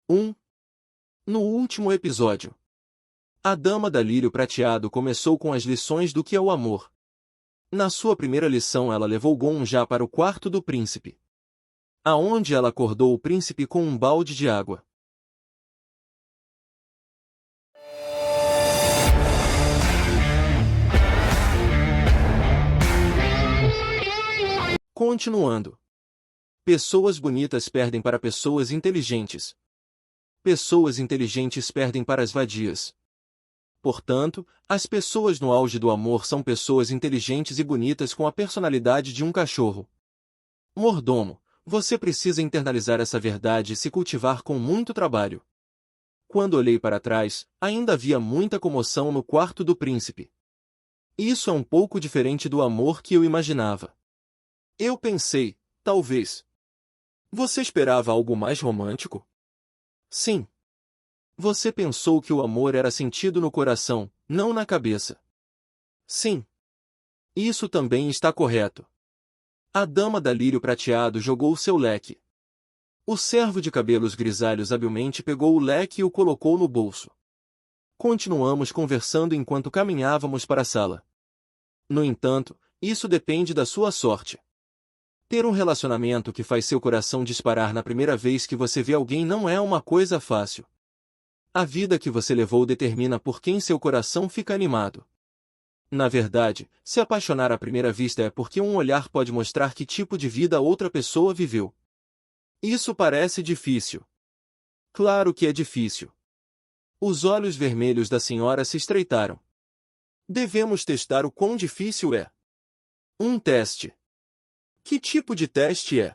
1. No último episódio, a Dama da Lírio Prateado começou com as lições do que é o amor. Na sua primeira lição ela levou Gonja para o quarto do príncipe, aonde ela acordou o príncipe com um balde de água. Continuando. Pessoas bonitas perdem para pessoas inteligentes. Pessoas inteligentes perdem para as vadias. Portanto, as pessoas no auge do amor são pessoas inteligentes e bonitas com a personalidade de um cachorro. Mordomo, você precisa internalizar essa verdade e se cultivar com muito trabalho. Quando olhei para trás, ainda havia muita comoção no quarto do príncipe. Isso é um pouco diferente do amor que eu imaginava. Eu pensei, talvez. Você esperava algo mais romântico? Sim. Você pensou que o amor era sentido no coração, não na cabeça. Sim. Isso também está correto. A Dama da Lírio Prateado jogou seu leque. O servo de cabelos grisalhos habilmente pegou o leque e o colocou no bolso. Continuamos conversando enquanto caminhávamos para a sala. No entanto, isso depende da sua sorte. Ter um relacionamento que faz seu coração disparar na primeira vez que você vê alguém não é uma coisa fácil. A vida que você levou determina por quem seu coração fica animado. Na verdade, se apaixonar à primeira vista é porque um olhar pode mostrar que tipo de vida outra pessoa viveu. Isso parece difícil. Claro que é difícil. Os olhos vermelhos da senhora se estreitaram. Devemos testar o quão difícil é. Um teste. Que tipo de teste é?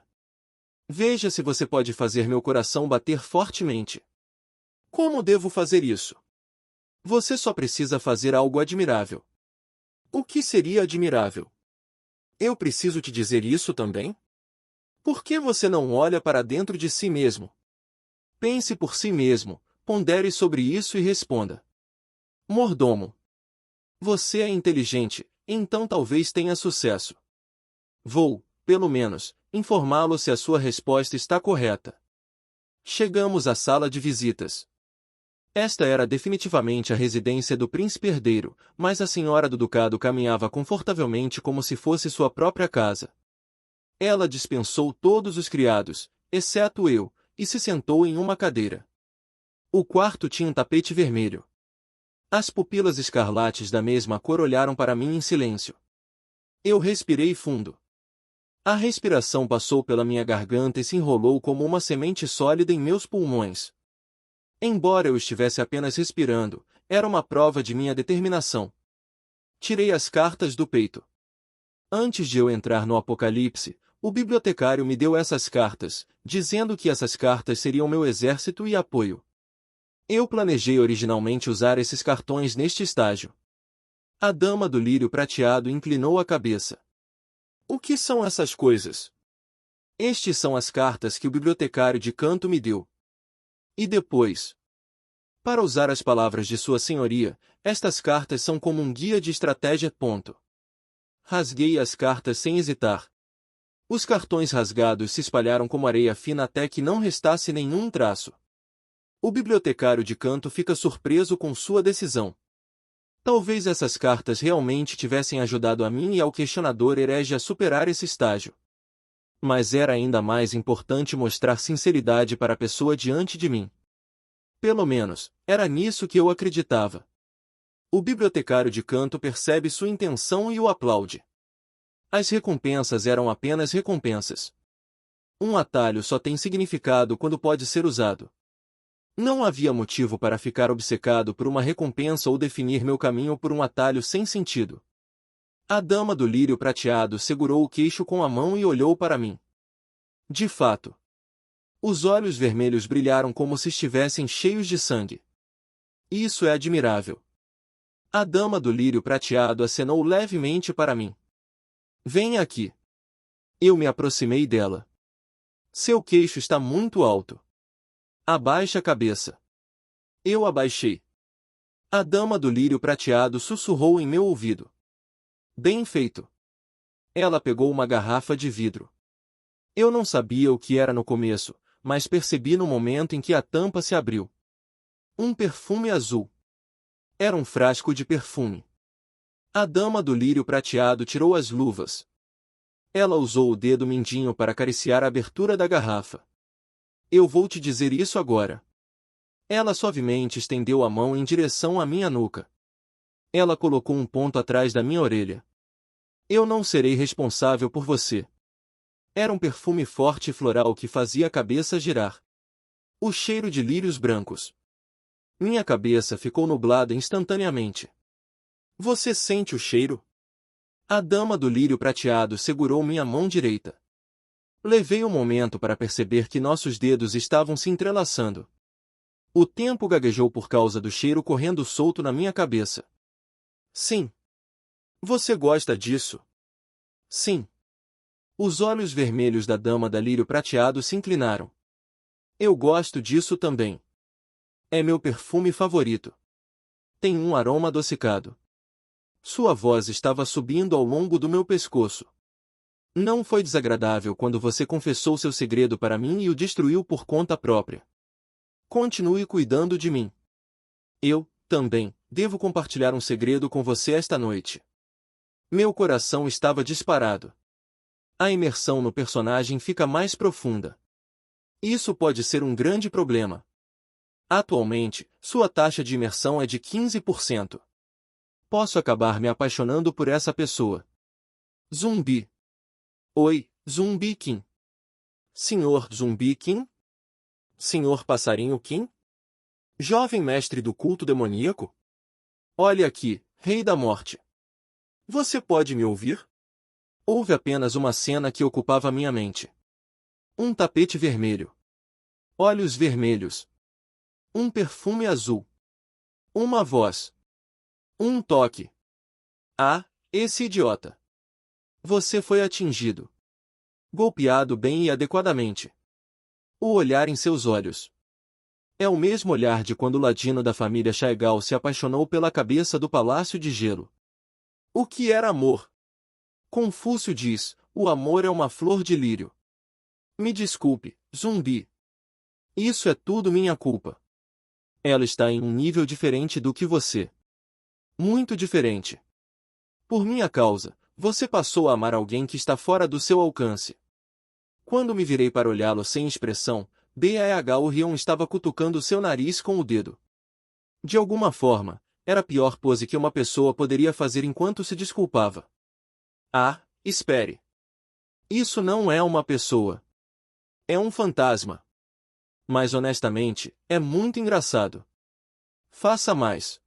Veja se você pode fazer meu coração bater fortemente. Como devo fazer isso? Você só precisa fazer algo admirável. O que seria admirável? Eu preciso te dizer isso também? Por que você não olha para dentro de si mesmo? Pense por si mesmo, pondere sobre isso e responda. Mordomo. Você é inteligente, então talvez tenha sucesso. Vou, pelo menos, informá-lo se a sua resposta está correta. Chegamos à sala de visitas. Esta era definitivamente a residência do príncipe herdeiro, mas a senhora do ducado caminhava confortavelmente como se fosse sua própria casa. Ela dispensou todos os criados, exceto eu, e se sentou em uma cadeira. O quarto tinha um tapete vermelho. As pupilas escarlates da mesma cor olharam para mim em silêncio. Eu respirei fundo. A respiração passou pela minha garganta e se enrolou como uma semente sólida em meus pulmões. Embora eu estivesse apenas respirando, era uma prova de minha determinação. Tirei as cartas do peito. Antes de eu entrar no Apocalipse, o bibliotecário me deu essas cartas, dizendo que essas cartas seriam meu exército e apoio. Eu planejei originalmente usar esses cartões neste estágio. A Dama do Lírio Prateado inclinou a cabeça. O que são essas coisas? Estes são as cartas que o bibliotecário de canto me deu. E depois? Para usar as palavras de Sua Senhoria, estas cartas são como um guia de estratégia. Rasguei as cartas sem hesitar. Os cartões rasgados se espalharam como areia fina até que não restasse nenhum traço. O bibliotecário de canto fica surpreso com sua decisão. Talvez essas cartas realmente tivessem ajudado a mim e ao questionador herege a superar esse estágio. Mas era ainda mais importante mostrar sinceridade para a pessoa diante de mim. Pelo menos, era nisso que eu acreditava. O bibliotecário de canto percebe sua intenção e o aplaude. As recompensas eram apenas recompensas. Um atalho só tem significado quando pode ser usado. Não havia motivo para ficar obcecado por uma recompensa ou definir meu caminho por um atalho sem sentido. A Dama do Lírio Prateado segurou o queixo com a mão e olhou para mim. De fato. Os olhos vermelhos brilharam como se estivessem cheios de sangue. Isso é admirável. A Dama do Lírio Prateado acenou levemente para mim. Venha aqui. Eu me aproximei dela. Seu queixo está muito alto. Abaixe a cabeça. Eu abaixei. A Dama do Lírio Prateado sussurrou em meu ouvido. Bem feito. Ela pegou uma garrafa de vidro. Eu não sabia o que era no começo, mas percebi no momento em que a tampa se abriu. Um perfume azul. Era um frasco de perfume. A dama do lírio prateado tirou as luvas. Ela usou o dedo mindinho para acariciar a abertura da garrafa. Eu vou te dizer isso agora. Ela suavemente estendeu a mão em direção à minha nuca. Ela colocou um ponto atrás da minha orelha. Eu não serei responsável por você. Era um perfume forte e floral que fazia a cabeça girar. O cheiro de lírios brancos. Minha cabeça ficou nublada instantaneamente. Você sente o cheiro? A dama do lírio prateado segurou minha mão direita. Levei um momento para perceber que nossos dedos estavam se entrelaçando. O tempo gaguejou por causa do cheiro correndo solto na minha cabeça. Sim. Você gosta disso? Sim. Os olhos vermelhos da dama da lírio prateado se inclinaram. Eu gosto disso também. É meu perfume favorito. Tem um aroma adocicado. Sua voz estava subindo ao longo do meu pescoço. Não foi desagradável quando você confessou seu segredo para mim e o destruiu por conta própria. Continue cuidando de mim. Eu, também, devo compartilhar um segredo com você esta noite. Meu coração estava disparado. A imersão no personagem fica mais profunda. Isso pode ser um grande problema. Atualmente, sua taxa de imersão é de 15%. Posso acabar me apaixonando por essa pessoa. Zumbi. Oi, Zumbi Kim. Senhor Zumbi Kim? Senhor Passarinho Kim? Jovem mestre do culto demoníaco? Olhe aqui, Rei da Morte. Você pode me ouvir? Houve apenas uma cena que ocupava minha mente. Um tapete vermelho. Olhos vermelhos. Um perfume azul. Uma voz. Um toque. Ah, esse idiota. Você foi atingido. Golpeado bem e adequadamente. O olhar em seus olhos. É o mesmo olhar de quando o ladino da família Shaigal se apaixonou pela cabeça do Palácio de Gelo. O que era amor? Confúcio diz, o amor é uma flor de lírio. Me desculpe, Zumbi. Isso é tudo minha culpa. Ela está em um nível diferente do que você. Muito diferente. Por minha causa, você passou a amar alguém que está fora do seu alcance. Quando me virei para olhá-lo sem expressão, o Rion estava cutucando seu nariz com o dedo. De alguma forma, era a pior pose que uma pessoa poderia fazer enquanto se desculpava. Ah, espere. Isso não é uma pessoa. É um fantasma. Mas honestamente, é muito engraçado. Faça mais.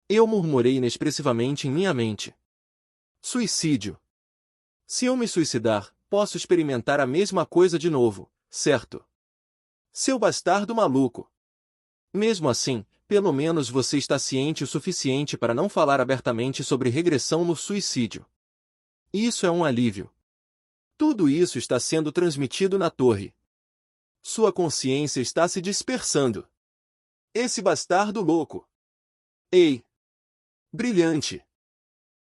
Eu murmurei inexpressivamente em minha mente. Suicídio. Se eu me suicidar, posso experimentar a mesma coisa de novo, certo? Seu bastardo maluco. Mesmo assim, pelo menos você está ciente o suficiente para não falar abertamente sobre regressão no suicídio. Isso é um alívio. Tudo isso está sendo transmitido na torre. Sua consciência está se dispersando. Esse bastardo louco. Ei! Brilhante!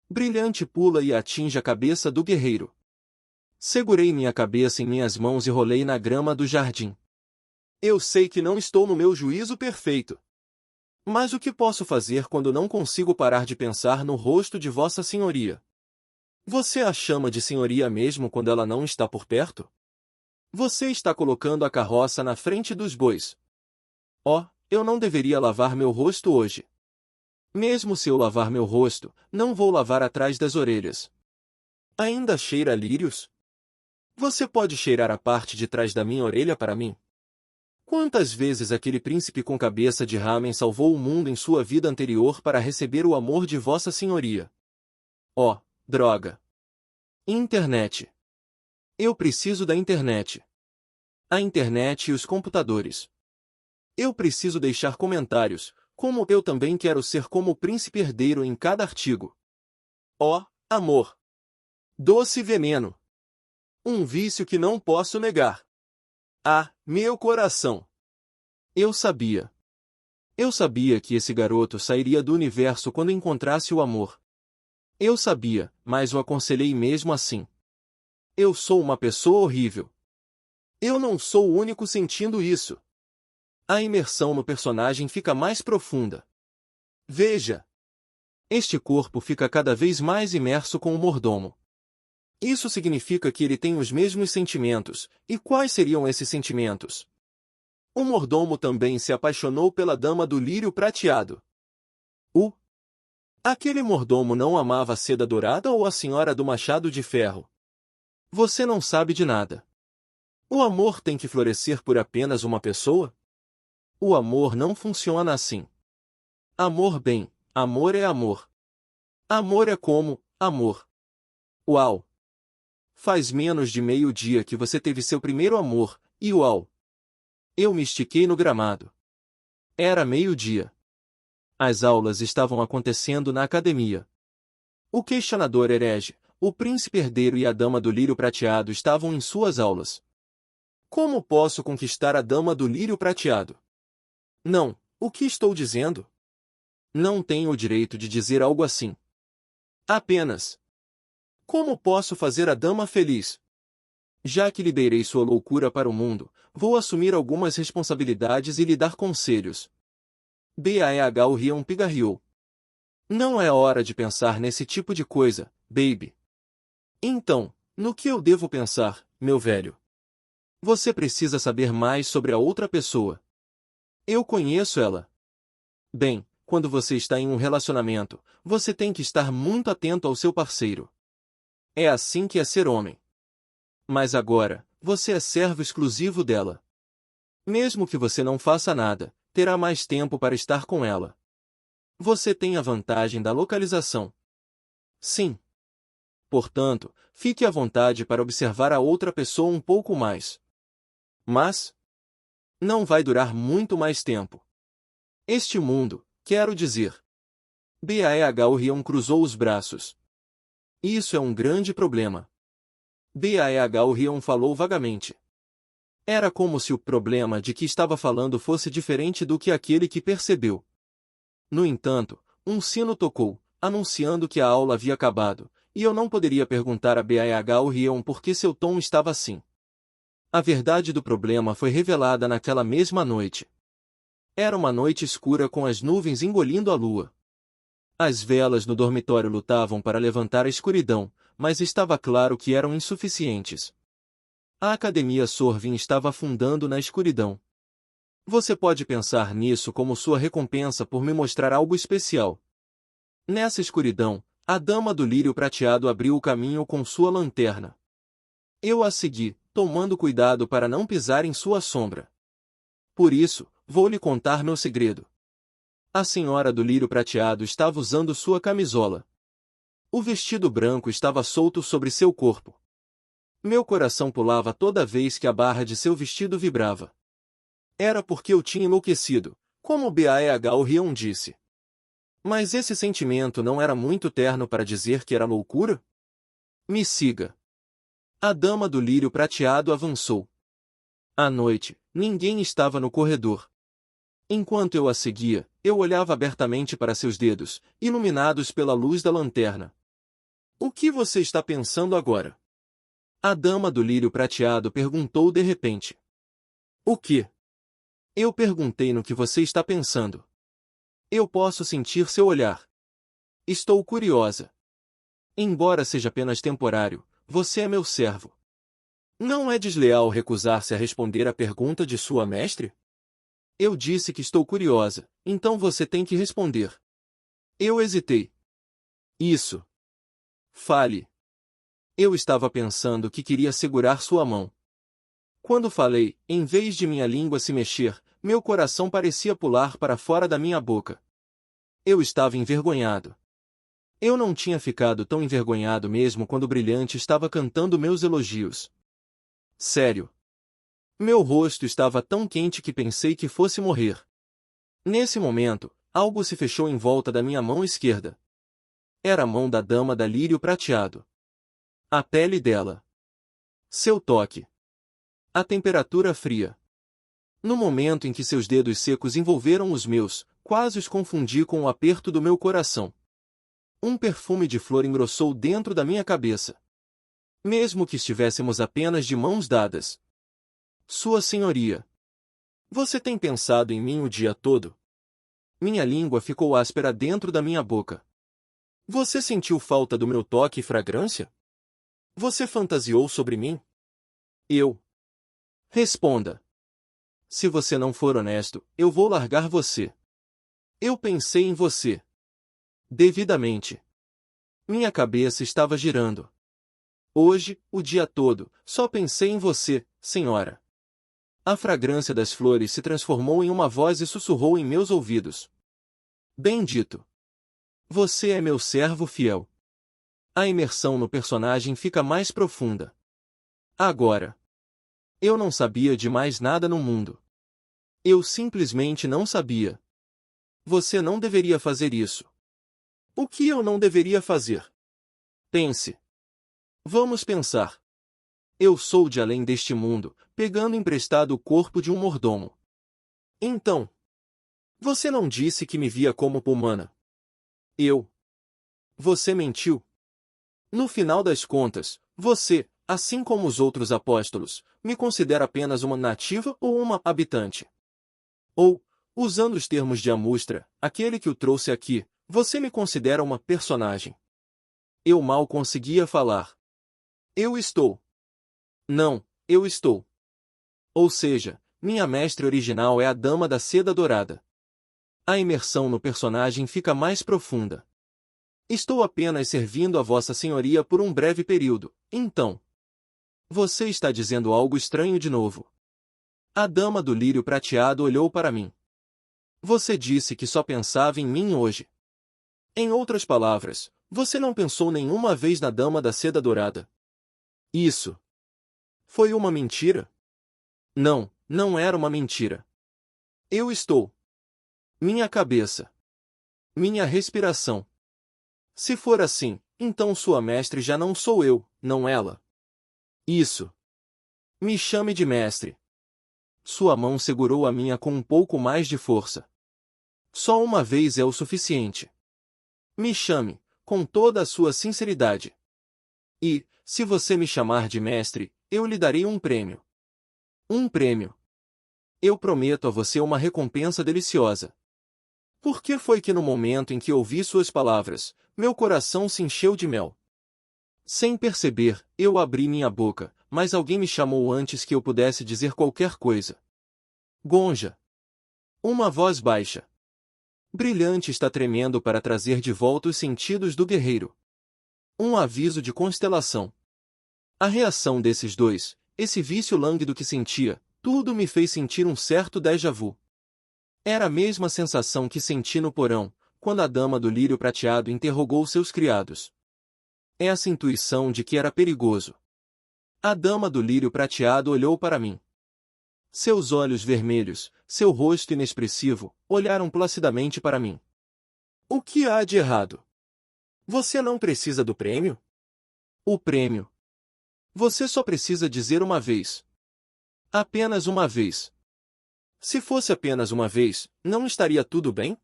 Brilhante pula e atinge a cabeça do guerreiro. Segurei minha cabeça em minhas mãos e rolei na grama do jardim. Eu sei que não estou no meu juízo perfeito. Mas o que posso fazer quando não consigo parar de pensar no rosto de Vossa Senhoria? Você a chama de senhoria mesmo quando ela não está por perto? Você está colocando a carroça na frente dos bois. Oh, eu não deveria lavar meu rosto hoje. Mesmo se eu lavar meu rosto, não vou lavar atrás das orelhas. Ainda cheira a lírios? Você pode cheirar a parte de trás da minha orelha para mim? Quantas vezes aquele príncipe com cabeça de ramen salvou o mundo em sua vida anterior para receber o amor de Vossa Senhoria? Oh, droga! Internet. Eu preciso da internet. A internet e os computadores. Eu preciso deixar comentários, como eu também quero ser como o príncipe herdeiro em cada artigo. Oh, amor! Doce veneno! Um vício que não posso negar. Ah, meu coração! Eu sabia. Eu sabia que esse garoto sairia do universo quando encontrasse o amor. Eu sabia, mas o aconselhei mesmo assim. Eu sou uma pessoa horrível. Eu não sou o único sentindo isso. A imersão no personagem fica mais profunda. Veja. Este corpo fica cada vez mais imerso com o mordomo. Isso significa que ele tem os mesmos sentimentos. E quais seriam esses sentimentos? O mordomo também se apaixonou pela dama do lírio prateado. Aquele mordomo não amava a seda dourada ou a senhora do machado de ferro? Você não sabe de nada. O amor tem que florescer por apenas uma pessoa? O amor não funciona assim. Amor bem, amor é amor. Amor é como, amor. Uau! Faz menos de meio-dia que você teve seu primeiro amor, e uau! Eu me estiquei no gramado. Era meio-dia. As aulas estavam acontecendo na academia. O questionador herege, o príncipe herdeiro e a dama do lírio prateado estavam em suas aulas. Como posso conquistar a dama do lírio prateado? Não, o que estou dizendo? Não tenho o direito de dizer algo assim. Apenas. Como posso fazer a dama feliz? Já que liberei sua loucura para o mundo, vou assumir algumas responsabilidades e lhe dar conselhos. O Rion pigarreou. Não é hora de pensar nesse tipo de coisa, baby. Então, no que eu devo pensar, meu velho? Você precisa saber mais sobre a outra pessoa. Eu conheço ela. Bem, quando você está em um relacionamento, você tem que estar muito atento ao seu parceiro. É assim que é ser homem. Mas agora, você é servo exclusivo dela. Mesmo que você não faça nada, terá mais tempo para estar com ela. Você tem a vantagem da localização. Sim. Portanto, fique à vontade para observar a outra pessoa um pouco mais. Mas não vai durar muito mais tempo. Este mundo, quero dizer. O Rion cruzou os braços. Isso é um grande problema. O Rion falou vagamente. Era como se o problema de que estava falando fosse diferente do que aquele que percebeu. No entanto, um sino tocou, anunciando que a aula havia acabado, e eu não poderia perguntar a o Rion por que seu tom estava assim. A verdade do problema foi revelada naquela mesma noite. Era uma noite escura com as nuvens engolindo a lua. As velas no dormitório lutavam para levantar a escuridão, mas estava claro que eram insuficientes. A Academia Sorvin estava afundando na escuridão. Você pode pensar nisso como sua recompensa por me mostrar algo especial. Nessa escuridão, a dama do lírio prateado abriu o caminho com sua lanterna. Eu a segui, tomando cuidado para não pisar em sua sombra. Por isso, vou lhe contar meu segredo. A senhora do lírio prateado estava usando sua camisola. O vestido branco estava solto sobre seu corpo. Meu coração pulava toda vez que a barra de seu vestido vibrava. Era porque eu tinha enlouquecido, como o Rion disse. Mas esse sentimento não era muito terno para dizer que era loucura? Me siga. A dama do lírio prateado avançou. À noite, ninguém estava no corredor. Enquanto eu a seguia, eu olhava abertamente para seus dedos, iluminados pela luz da lanterna. O que você está pensando agora? A dama do lírio prateado perguntou de repente. O que? Eu perguntei no que você está pensando. Eu posso sentir seu olhar. Estou curiosa. Embora seja apenas temporário, você é meu servo. Não é desleal recusar-se a responder à pergunta de sua mestre? Eu disse que estou curiosa, então você tem que responder. Eu hesitei. Isso. Fale. Eu estava pensando que queria segurar sua mão. Quando falei, em vez de minha língua se mexer, meu coração parecia pular para fora da minha boca. Eu estava envergonhado. Eu não tinha ficado tão envergonhado mesmo quando o Brilhante estava cantando meus elogios. Sério. Meu rosto estava tão quente que pensei que fosse morrer. Nesse momento, algo se fechou em volta da minha mão esquerda. Era a mão da dama da lírio prateado. A pele dela. Seu toque. A temperatura fria. No momento em que seus dedos secos envolveram os meus, quase os confundi com o aperto do meu coração. Um perfume de flor engrossou dentro da minha cabeça. Mesmo que estivéssemos apenas de mãos dadas. Sua Senhoria. Você tem pensado em mim o dia todo? Minha língua ficou áspera dentro da minha boca. Você sentiu falta do meu toque e fragrância? Você fantasiou sobre mim? Eu. Responda. Se você não for honesto, eu vou largar você. Eu pensei em você. Devidamente. Minha cabeça estava girando. Hoje, o dia todo, só pensei em você, senhora. A fragrância das flores se transformou em uma voz e sussurrou em meus ouvidos. Bendito. Você é meu servo fiel. A imersão no personagem fica mais profunda. Agora. Eu não sabia de mais nada no mundo. Eu simplesmente não sabia. Você não deveria fazer isso. O que eu não deveria fazer? Pense. Vamos pensar. Eu sou de além deste mundo, pegando emprestado o corpo de um mordomo. Então. Você não disse que me via como humana. Eu. Você mentiu. No final das contas, você, assim como os outros apóstolos, me considera apenas uma nativa ou uma habitante. Ou, usando os termos de Amustra, aquele que o trouxe aqui, você me considera uma personagem. Eu mal conseguia falar. Eu estou. Não, eu estou. Ou seja, minha mestre original é a Dama da Seda Dourada. A imersão no personagem fica mais profunda. Estou apenas servindo a Vossa Senhoria por um breve período, então. Você está dizendo algo estranho de novo. A Dama do Lírio Prateado olhou para mim. Você disse que só pensava em mim hoje. Em outras palavras, você não pensou nenhuma vez na Dama da Seda Dourada. Isso. Foi uma mentira? Não, não era uma mentira. Eu estou. Minha cabeça. Minha respiração. Se for assim, então sua mestre já não sou eu, não ela. Isso. Me chame de mestre. Sua mão segurou a minha com um pouco mais de força. Só uma vez é o suficiente. Me chame, com toda a sua sinceridade. E, se você me chamar de mestre, eu lhe darei um prêmio. Um prêmio. Eu prometo a você uma recompensa deliciosa. Por que foi que no momento em que ouvi suas palavras, meu coração se encheu de mel? Sem perceber, eu abri minha boca, mas alguém me chamou antes que eu pudesse dizer qualquer coisa. Gonja. Uma voz baixa. Brilhante está tremendo para trazer de volta os sentidos do guerreiro. Um aviso de constelação. A reação desses dois, esse vício lânguido que sentia, tudo me fez sentir um certo déjà vu. Era a mesma sensação que senti no porão, quando a Dama do Lírio Prateado interrogou seus criados. Essa intuição de que era perigoso. A Dama do Lírio Prateado olhou para mim. Seus olhos vermelhos, seu rosto inexpressivo, olharam placidamente para mim. O que há de errado? Você não precisa do prêmio? O prêmio. Você só precisa dizer uma vez. Apenas uma vez. Se fosse apenas uma vez, não estaria tudo bem?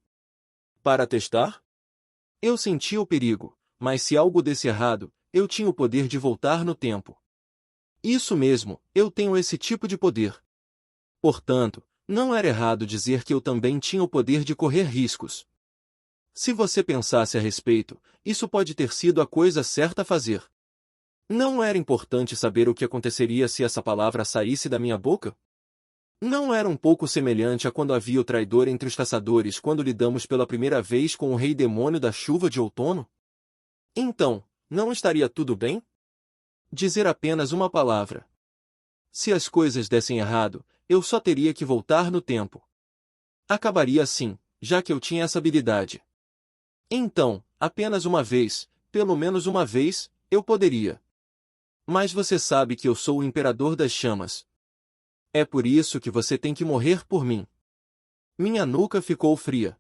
Para testar? Eu sentia o perigo, mas se algo desse errado, eu tinha o poder de voltar no tempo. Isso mesmo, eu tenho esse tipo de poder. Portanto, não era errado dizer que eu também tinha o poder de correr riscos. Se você pensasse a respeito, isso pode ter sido a coisa certa a fazer. Não era importante saber o que aconteceria se essa palavra saísse da minha boca? Não era um pouco semelhante a quando havia o traidor entre os caçadores quando lidamos pela primeira vez com o rei demônio da chuva de outono? Então, não estaria tudo bem? Dizer apenas uma palavra. Se as coisas dessem errado, eu só teria que voltar no tempo. Acabaria assim, já que eu tinha essa habilidade. Então, apenas uma vez, pelo menos uma vez, eu poderia. Mas você sabe que eu sou o Imperador das Chamas. É por isso que você tem que morrer por mim. Minha nuca ficou fria.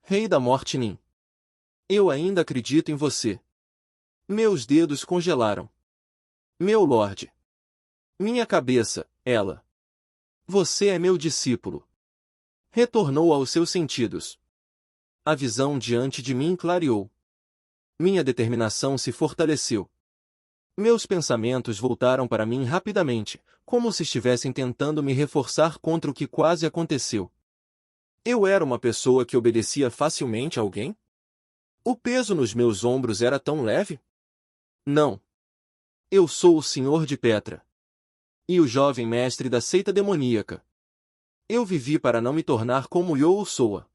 Rei da Morte Nin. Eu ainda acredito em você. Meus dedos congelaram. Meu Lorde. Minha cabeça, ela. Você é meu discípulo. Retornou aos seus sentidos. A visão diante de mim clareou. Minha determinação se fortaleceu. Meus pensamentos voltaram para mim rapidamente, como se estivessem tentando me reforçar contra o que quase aconteceu. Eu era uma pessoa que obedecia facilmente a alguém? O peso nos meus ombros era tão leve? Não. Eu sou o Senhor de Petra. E o jovem mestre da seita demoníaca. Eu vivi para não me tornar como Yoa.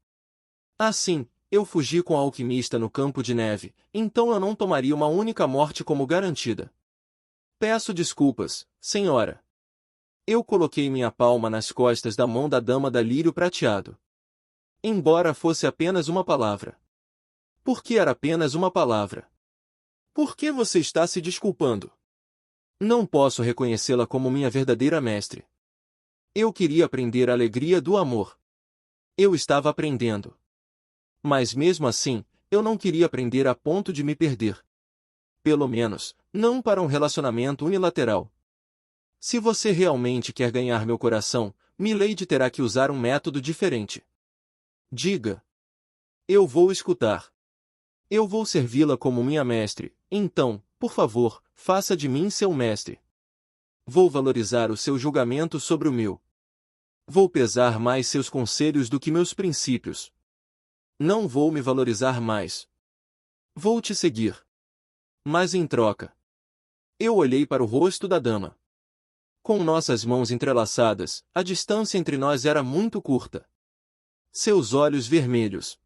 Assim, eu fugi com a alquimista no campo de neve, então eu não tomaria uma única morte como garantida. Peço desculpas, senhora. Eu coloquei minha palma nas costas da mão da dama da lírio prateado. Embora fosse apenas uma palavra. Por que era apenas uma palavra? Por que você está se desculpando? Não posso reconhecê-la como minha verdadeira mestre. Eu queria aprender a alegria do amor. Eu estava aprendendo. Mas mesmo assim, eu não queria aprender a ponto de me perder. Pelo menos, não para um relacionamento unilateral. Se você realmente quer ganhar meu coração, Milady terá que usar um método diferente. Diga. Eu vou escutar. Eu vou servi-la como minha mestre, então, por favor, faça de mim seu mestre. Vou valorizar o seu julgamento sobre o meu. Vou pesar mais seus conselhos do que meus princípios. Não vou me valorizar mais. Vou te seguir. Mas em troca. Eu olhei para o rosto da dama. Com nossas mãos entrelaçadas, a distância entre nós era muito curta. Seus olhos vermelhos.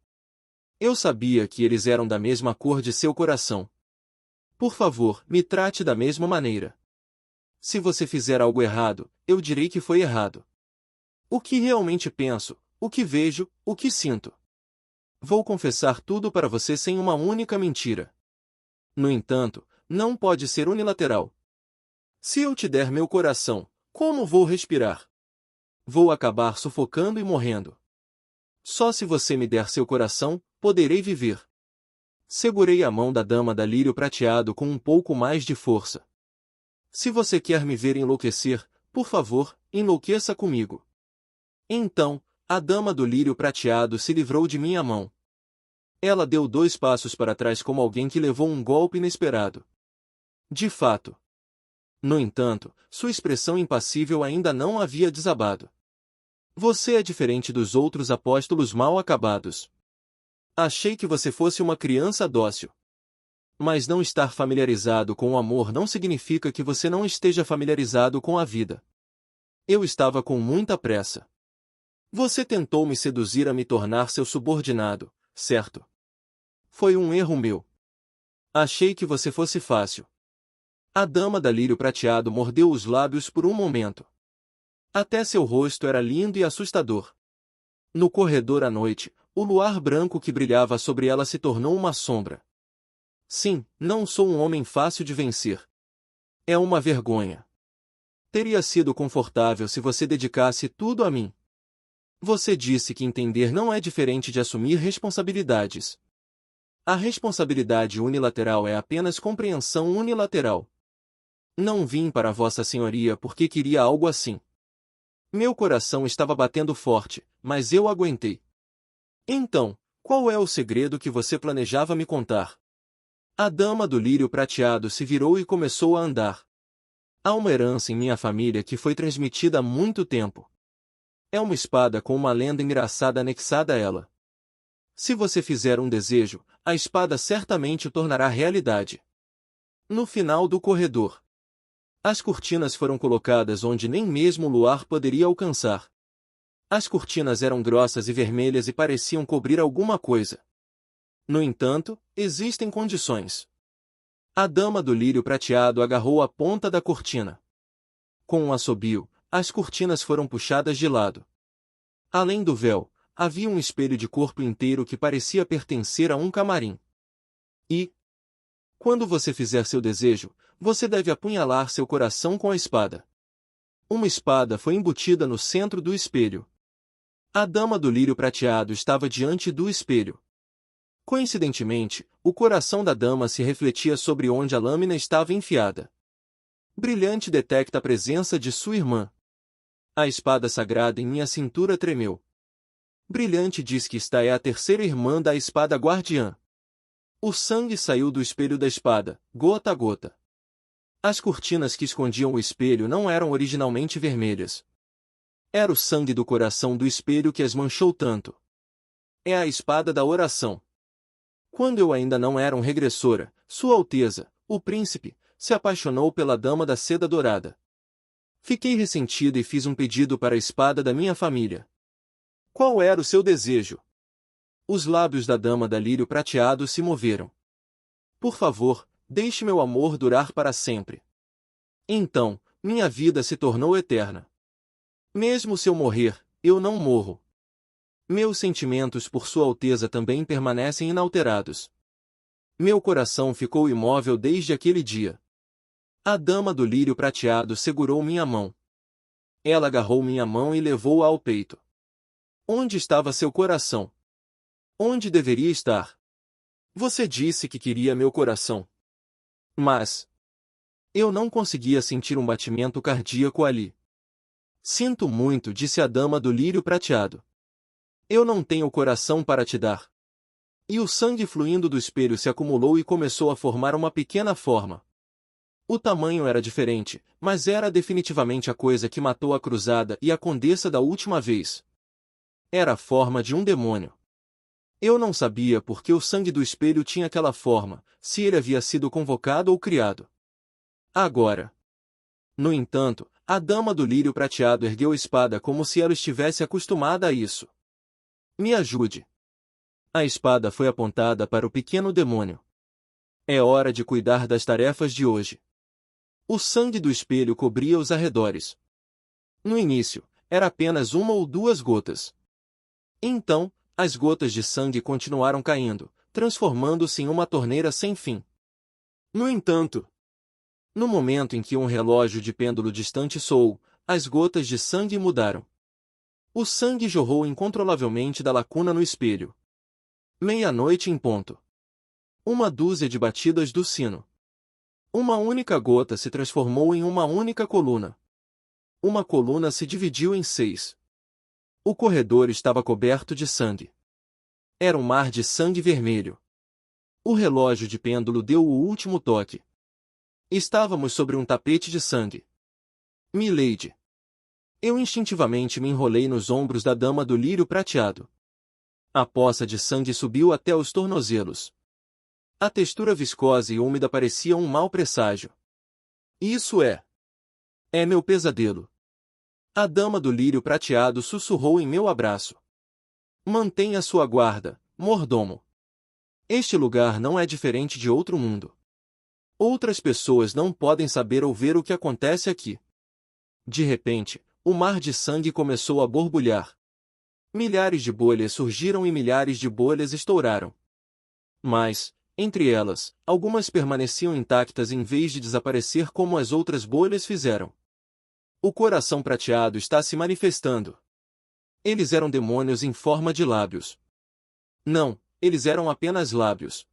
Eu sabia que eles eram da mesma cor de seu coração. Por favor, me trate da mesma maneira. Se você fizer algo errado, eu direi que foi errado. O que realmente penso, o que vejo, o que sinto. Vou confessar tudo para você sem uma única mentira. No entanto, não pode ser unilateral. Se eu te der meu coração, como vou respirar? Vou acabar sufocando e morrendo. Só se você me der seu coração, poderei viver. Segurei a mão da dama da lírio prateado com um pouco mais de força. Se você quer me ver enlouquecer, por favor, enlouqueça comigo. Então, a dama do lírio prateado se livrou de minha mão. Ela deu 2 passos para trás como alguém que levou um golpe inesperado. De fato. No entanto, sua expressão impassível ainda não havia desabado. Você é diferente dos outros apóstolos mal acabados. Achei que você fosse uma criança dócil. Mas não estar familiarizado com o amor não significa que você não esteja familiarizado com a vida. Eu estava com muita pressa. Você tentou me seduzir a me tornar seu subordinado, certo? Foi um erro meu. Achei que você fosse fácil. A dama da lírio prateado mordeu os lábios por um momento. Até seu rosto era lindo e assustador. No corredor à noite, o luar branco que brilhava sobre ela se tornou uma sombra. Sim, não sou um homem fácil de vencer. É uma vergonha. Teria sido confortável se você dedicasse tudo a mim. Você disse que entender não é diferente de assumir responsabilidades. A responsabilidade unilateral é apenas compreensão unilateral. Não vim para Vossa Senhoria porque queria algo assim. Meu coração estava batendo forte, mas eu aguentei. Então, qual é o segredo que você planejava me contar? A dama do lírio prateado se virou e começou a andar. Há uma herança em minha família que foi transmitida há muito tempo. É uma espada com uma lenda engraçada anexada a ela. Se você fizer um desejo, a espada certamente o tornará realidade. No final do corredor, as cortinas foram colocadas onde nem mesmo o luar poderia alcançar. As cortinas eram grossas e vermelhas e pareciam cobrir alguma coisa. No entanto, existem condições. A dama do lírio prateado agarrou a ponta da cortina. Com um assobio, as cortinas foram puxadas de lado. Além do véu, havia um espelho de corpo inteiro que parecia pertencer a um camarim. E, quando você fizer seu desejo, você deve apunhalar seu coração com a espada. Uma espada foi embutida no centro do espelho. A dama do lírio prateado estava diante do espelho. Coincidentemente, o coração da dama se refletia sobre onde a lâmina estava enfiada. Brilhante detecta a presença de sua irmã. A espada sagrada em minha cintura tremeu. Brilhante diz que esta é a terceira irmã da espada guardiã. O sangue saiu do espelho da espada, gota a gota. As cortinas que escondiam o espelho não eram originalmente vermelhas. Era o sangue do coração do espelho que as manchou tanto. É a espada da oração. Quando eu ainda não era um regressora, Sua Alteza, o príncipe, se apaixonou pela dama da seda dourada. Fiquei ressentida e fiz um pedido para a espada da minha família. Qual era o seu desejo? Os lábios da dama da lírio prateado se moveram. Por favor, deixe meu amor durar para sempre. Então, minha vida se tornou eterna. Mesmo se eu morrer, eu não morro. Meus sentimentos por Sua Alteza também permanecem inalterados. Meu coração ficou imóvel desde aquele dia. A dama do lírio prateado segurou minha mão. Ela agarrou minha mão e levou-a ao peito. Onde estava seu coração? Onde deveria estar? Você disse que queria meu coração. Mas eu não conseguia sentir um batimento cardíaco ali. Sinto muito, disse a dama do lírio prateado. Eu não tenho coração para te dar. E o sangue fluindo do espelho se acumulou e começou a formar uma pequena forma. O tamanho era diferente, mas era definitivamente a coisa que matou a cruzada e a condessa da última vez. Era a forma de um demônio. Eu não sabia por que o sangue do espelho tinha aquela forma, se ele havia sido convocado ou criado. Agora. No entanto, a dama do lírio prateado ergueu a espada como se ela estivesse acostumada a isso. Me ajude. A espada foi apontada para o pequeno demônio. É hora de cuidar das tarefas de hoje. O sangue do espelho cobria os arredores. No início, era apenas uma ou duas gotas. Então, as gotas de sangue continuaram caindo, transformando-se em uma torneira sem fim. No entanto, no momento em que um relógio de pêndulo distante soou, as gotas de sangue mudaram. O sangue jorrou incontrolavelmente da lacuna no espelho. Meia-noite em ponto. Uma dúzia de batidas do sino. Uma única gota se transformou em uma única coluna. Uma coluna se dividiu em 6. O corredor estava coberto de sangue. Era um mar de sangue vermelho. O relógio de pêndulo deu o último toque. Estávamos sobre um tapete de sangue. Milady. Eu instintivamente me enrolei nos ombros da dama do lírio prateado. A poça de sangue subiu até os tornozelos. A textura viscosa e úmida parecia um mau presságio. Isso é meu pesadelo. A dama do lírio prateado sussurrou em meu abraço. Mantenha sua guarda, mordomo. Este lugar não é diferente de outro mundo. Outras pessoas não podem saber ou ver o que acontece aqui. De repente, o mar de sangue começou a borbulhar. Milhares de bolhas surgiram e milhares de bolhas estouraram. Mas, entre elas, algumas permaneciam intactas em vez de desaparecer como as outras bolhas fizeram. O coração prateado está se manifestando. Eles eram demônios em forma de lábios. Não, eles eram apenas lábios.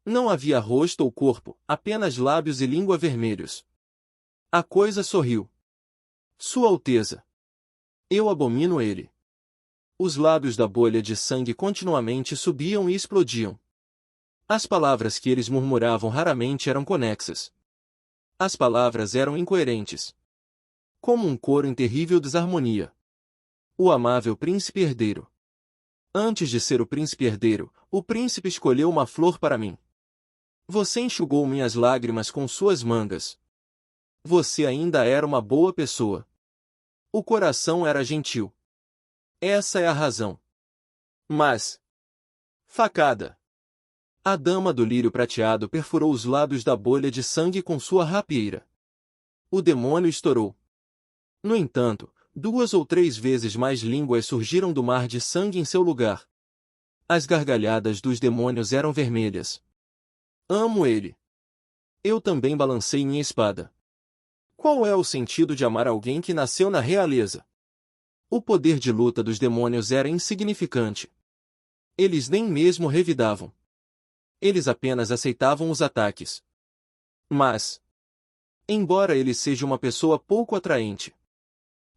Não havia rosto ou corpo, apenas lábios e língua vermelhos. A coisa sorriu. Sua Alteza. Eu abomino ele. Os lábios da bolha de sangue continuamente subiam e explodiam. As palavras que eles murmuravam raramente eram conexas. As palavras eram incoerentes. Como um coro em terrível desarmonia. O amável príncipe herdeiro. Antes de ser o príncipe herdeiro, o príncipe escolheu uma flor para mim. Você enxugou minhas lágrimas com suas mangas. Você ainda era uma boa pessoa. O coração era gentil. Essa é a razão. Mas... facada. A dama do lírio prateado perfurou os lábios da bolha de sangue com sua rapieira. O demônio estourou. No entanto, 2 ou 3 vezes mais línguas surgiram do mar de sangue em seu lugar. As gargalhadas dos demônios eram vermelhas. Amo ele. Eu também balancei minha espada. Qual é o sentido de amar alguém que nasceu na realeza? O poder de luta dos demônios era insignificante. Eles nem mesmo revidavam. Eles apenas aceitavam os ataques. Mas, embora ele seja uma pessoa pouco atraente,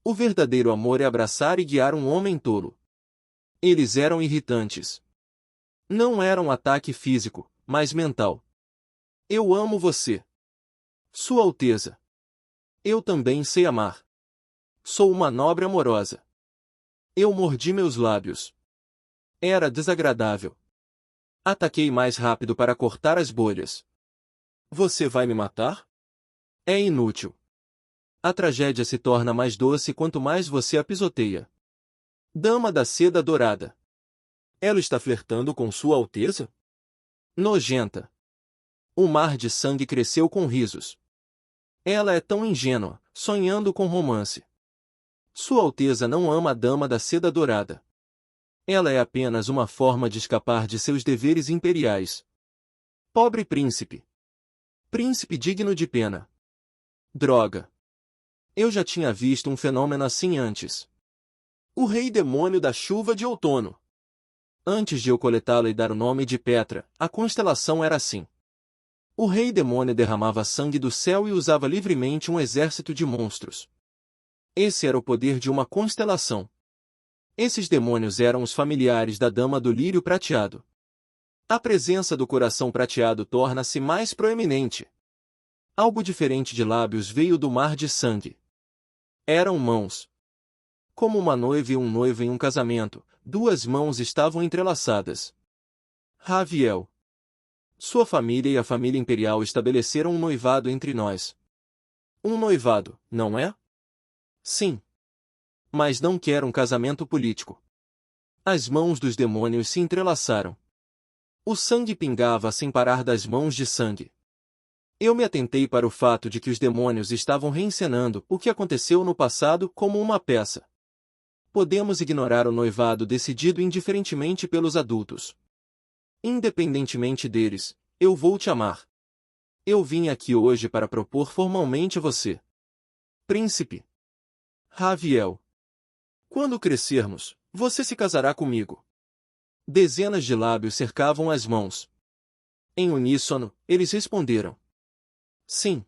o verdadeiro amor é abraçar e guiar um homem tolo. Eles eram irritantes. Não era um ataque físico, mas mental. Eu amo você. Sua Alteza. Eu também sei amar. Sou uma nobre amorosa. Eu mordi meus lábios. Era desagradável. Ataquei mais rápido para cortar as bolhas. Você vai me matar? É inútil. A tragédia se torna mais doce quanto mais você a pisoteia. Dama da Seda Dourada. Ela está flertando com Sua Alteza? Nojenta. O mar de sangue cresceu com risos. Ela é tão ingênua, sonhando com romance. Sua Alteza não ama a Dama da Seda Dourada. Ela é apenas uma forma de escapar de seus deveres imperiais. Pobre príncipe. Príncipe digno de pena. Droga. Eu já tinha visto um fenômeno assim antes. O rei demônio da chuva de outono. Antes de eu coletá-la e dar o nome de Petra, a constelação era assim. O rei demônio derramava sangue do céu e usava livremente um exército de monstros. Esse era o poder de uma constelação. Esses demônios eram os familiares da Dama do Lírio Prateado. A presença do coração prateado torna-se mais proeminente. Algo diferente de lábios veio do mar de sangue. Eram mãos. Como uma noiva e um noivo em um casamento, duas mãos estavam entrelaçadas. Raviel. Sua família e a família imperial estabeleceram um noivado entre nós. Um noivado, não é? Sim. Mas não quero um casamento político. As mãos dos demônios se entrelaçaram. O sangue pingava sem parar das mãos de sangue. Eu me atentei para o fato de que os demônios estavam reencenando o que aconteceu no passado como uma peça. Podemos ignorar o noivado decidido indiferentemente pelos adultos. Independentemente deles, eu vou te amar. Eu vim aqui hoje para propor formalmente a você. Príncipe. Raviel. Quando crescermos, você se casará comigo. Dezenas de lábios cercavam as mãos. Em uníssono, eles responderam. Sim.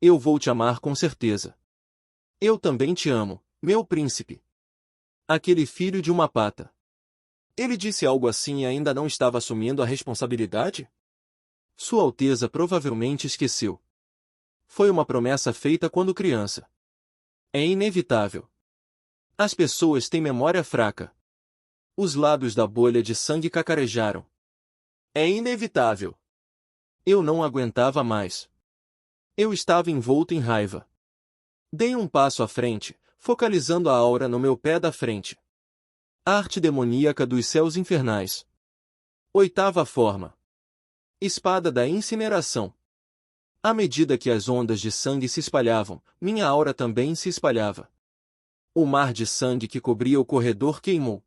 Eu vou te amar com certeza. Eu também te amo, meu príncipe. Aquele filho de uma pata. Ele disse algo assim e ainda não estava assumindo a responsabilidade? Sua Alteza provavelmente esqueceu. Foi uma promessa feita quando criança. É inevitável. As pessoas têm memória fraca. Os lábios da bolha de sangue cacarejaram. É inevitável. Eu não aguentava mais. Eu estava envolto em raiva. Dei um passo à frente, focalizando a aura no meu pé da frente. Arte demoníaca dos céus infernais. Oitava forma. Espada da incineração. À medida que as ondas de sangue se espalhavam, minha aura também se espalhava. O mar de sangue que cobria o corredor queimou.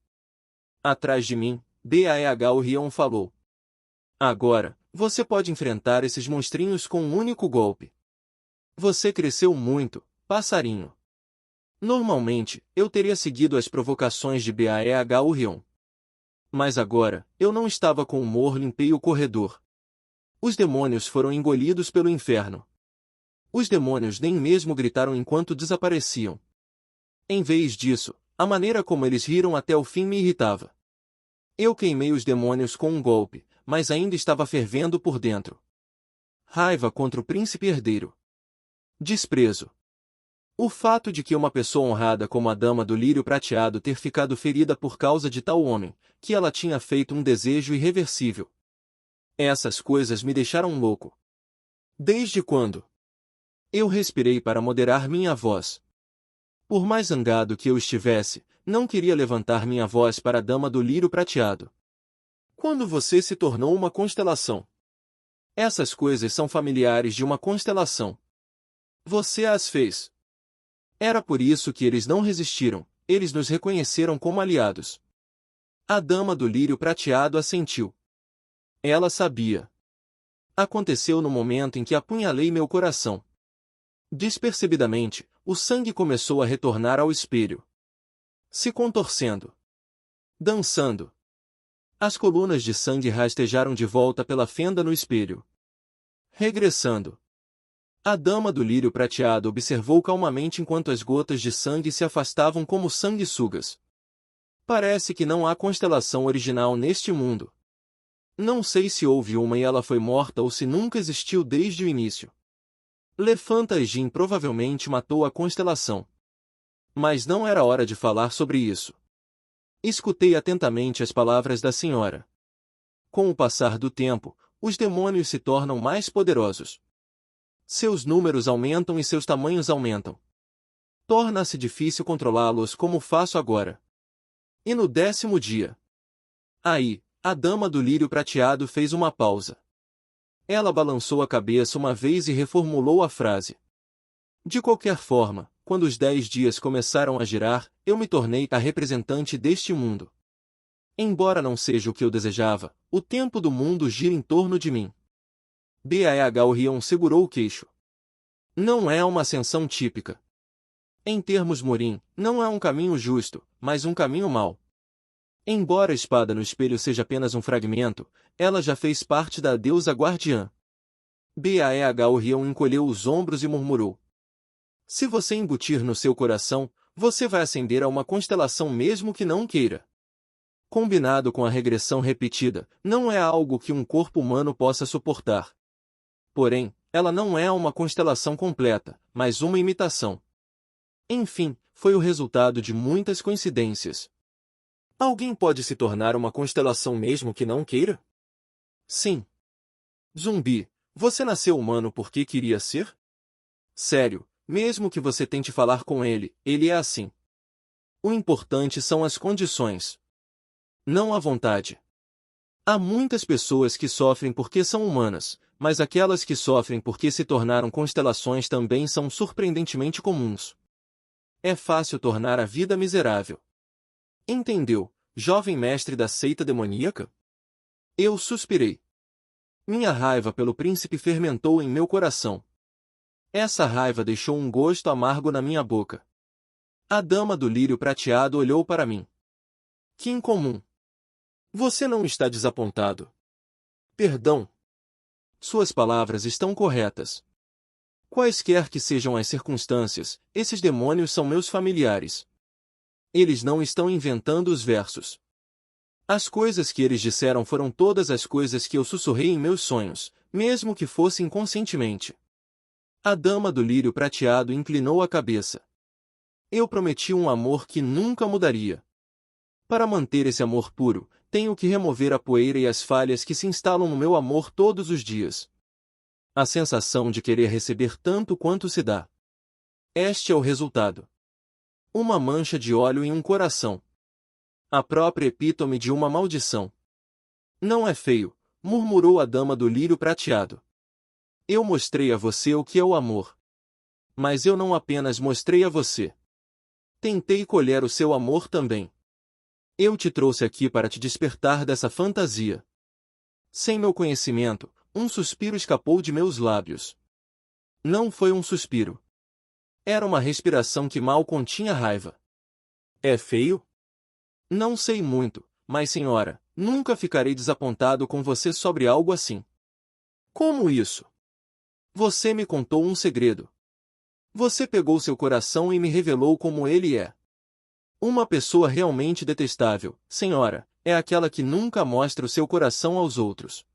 Atrás de mim, Baeh Orion falou. Agora, você pode enfrentar esses monstrinhos com um único golpe. Você cresceu muito, passarinho. Normalmente, eu teria seguido as provocações de Baeh Orion. Mas agora, eu não estava com humor, limpei o corredor. Os demônios foram engolidos pelo inferno. Os demônios nem mesmo gritaram enquanto desapareciam. Em vez disso, a maneira como eles riram até o fim me irritava. Eu queimei os demônios com um golpe, mas ainda estava fervendo por dentro. Raiva contra o príncipe herdeiro. Desprezo. O fato de que uma pessoa honrada como a Dama do Lírio Prateado ter ficado ferida por causa de tal homem, que ela tinha feito um desejo irreversível. Essas coisas me deixaram louco. Desde quando? Eu respirei para moderar minha voz. Por mais zangado que eu estivesse, não queria levantar minha voz para a Dama do Lírio Prateado. Quando você se tornou uma constelação? Essas coisas são familiares de uma constelação. Você as fez. Era por isso que eles não resistiram, eles nos reconheceram como aliados. A Dama do Lírio Prateado assentiu. Ela sabia. Aconteceu no momento em que apunhalei meu coração. Despercebidamente, o sangue começou a retornar ao espelho. Se contorcendo. Dançando. As colunas de sangue rastejaram de volta pela fenda no espelho. Regressando. A Dama do Lírio Prateado observou calmamente enquanto as gotas de sangue se afastavam como sanguessugas. Parece que não há constelação original neste mundo. Não sei se houve uma e ela foi morta ou se nunca existiu desde o início. Lefanta Jin provavelmente matou a constelação. Mas não era hora de falar sobre isso. Escutei atentamente as palavras da senhora. Com o passar do tempo, os demônios se tornam mais poderosos. Seus números aumentam e seus tamanhos aumentam. Torna-se difícil controlá-los como faço agora. E no 10º dia. Aí, a dama do lírio prateado fez uma pausa. Ela balançou a cabeça uma vez e reformulou a frase. De qualquer forma, quando os 10 dias começaram a girar, eu me tornei a representante deste mundo. Embora não seja o que eu desejava, o tempo do mundo gira em torno de mim. Bah Orion segurou o queixo. Não é uma ascensão típica. Em termos Morim, não é um caminho justo, mas um caminho mau. Embora a espada no espelho seja apenas um fragmento, ela já fez parte da deusa guardiã. Bah Orion encolheu os ombros e murmurou. Se você embutir no seu coração, você vai ascender a uma constelação mesmo que não queira. Combinado com a regressão repetida, não é algo que um corpo humano possa suportar. Porém, ela não é uma constelação completa, mas uma imitação. Enfim, foi o resultado de muitas coincidências. Alguém pode se tornar uma constelação mesmo que não queira? Sim. Zumbi, você nasceu humano porque queria ser? Sério, mesmo que você tente falar com ele, ele é assim. O importante são as condições. Não a vontade. Há muitas pessoas que sofrem porque são humanas, mas aquelas que sofrem porque se tornaram constelações também são surpreendentemente comuns. É fácil tornar a vida miserável. Entendeu, jovem mestre da seita demoníaca? Eu suspirei. Minha raiva pelo príncipe fermentou em meu coração. Essa raiva deixou um gosto amargo na minha boca. A dama do lírio prateado olhou para mim. Que incomum. Você não está desapontado. Perdão. Suas palavras estão corretas. Quaisquer que sejam as circunstâncias, esses demônios são meus familiares. Eles não estão inventando os versos. As coisas que eles disseram foram todas as coisas que eu sussurrei em meus sonhos, mesmo que fosse inconscientemente. A dama do lírio prateado inclinou a cabeça. Eu prometi um amor que nunca mudaria. Para manter esse amor puro, tenho que remover a poeira e as falhas que se instalam no meu amor todos os dias. A sensação de querer receber tanto quanto se dá. Este é o resultado. Uma mancha de óleo em um coração. A própria epítome de uma maldição. Não é feio, murmurou a dama do lírio prateado. Eu mostrei a você o que é o amor. Mas eu não apenas mostrei a você. Tentei colher o seu amor também. Eu te trouxe aqui para te despertar dessa fantasia. Sem meu conhecimento, um suspiro escapou de meus lábios. Não foi um suspiro. Era uma respiração que mal continha raiva. É feio? Não sei muito, mas senhora, nunca ficarei desapontado com você sobre algo assim. Como isso? Você me contou um segredo. Você pegou seu coração e me revelou como ele é. Uma pessoa realmente detestável, senhora, é aquela que nunca mostra o seu coração aos outros.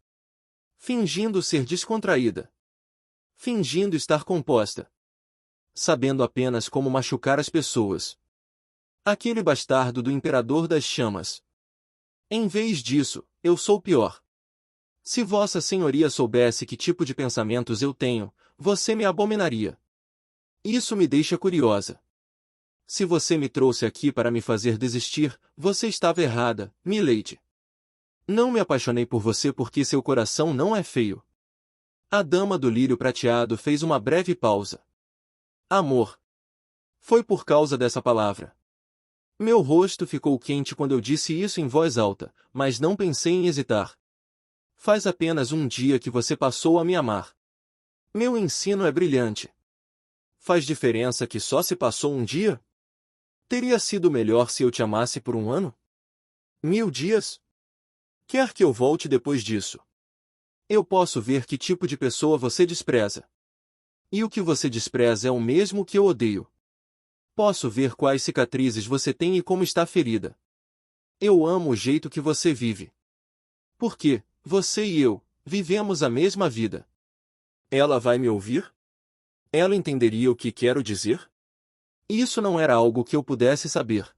Fingindo ser descontraída. Fingindo estar composta. Sabendo apenas como machucar as pessoas. Aquele bastardo do imperador das chamas. Em vez disso, eu sou pior. Se vossa senhoria soubesse que tipo de pensamentos eu tenho, você me abominaria. Isso me deixa curiosa. Se você me trouxe aqui para me fazer desistir, você estava errada, milady. Não me apaixonei por você porque seu coração não é feio. A dama do lírio prateado fez uma breve pausa. Amor. Foi por causa dessa palavra. Meu rosto ficou quente quando eu disse isso em voz alta, mas não pensei em hesitar. Faz apenas um dia que você passou a me amar. Meu ensino é brilhante. Faz diferença que só se passou um dia? Teria sido melhor se eu te amasse por um ano? 1000 dias? Quer que eu volte depois disso? Eu posso ver que tipo de pessoa você despreza. E o que você despreza é o mesmo que eu odeio. Posso ver quais cicatrizes você tem e como está ferida. Eu amo o jeito que você vive. Porque, você e eu, vivemos a mesma vida. Ela vai me ouvir? Ela entenderia o que quero dizer? Isso não era algo que eu pudesse saber.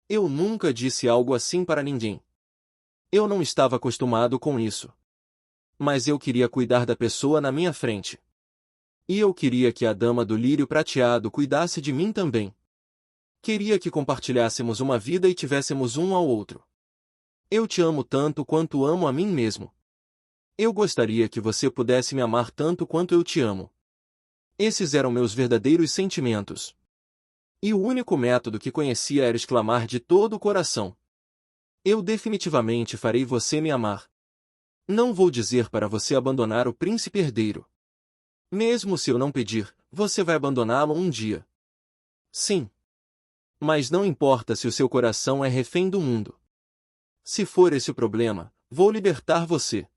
Eu nunca disse algo assim para ninguém. Eu não estava acostumado com isso. Mas eu queria cuidar da pessoa na minha frente. E eu queria que a dama do lírio prateado cuidasse de mim também. Queria que compartilhássemos uma vida e tivéssemos um ao outro. Eu te amo tanto quanto amo a mim mesmo. Eu gostaria que você pudesse me amar tanto quanto eu te amo. Esses eram meus verdadeiros sentimentos. E o único método que conhecia era exclamar de todo o coração: eu definitivamente farei você me amar. Não vou dizer para você abandonar o príncipe herdeiro. Mesmo se eu não pedir, você vai abandoná-lo um dia. Sim. Mas não importa se o seu coração é refém do mundo. Se for esse o problema, vou libertar você.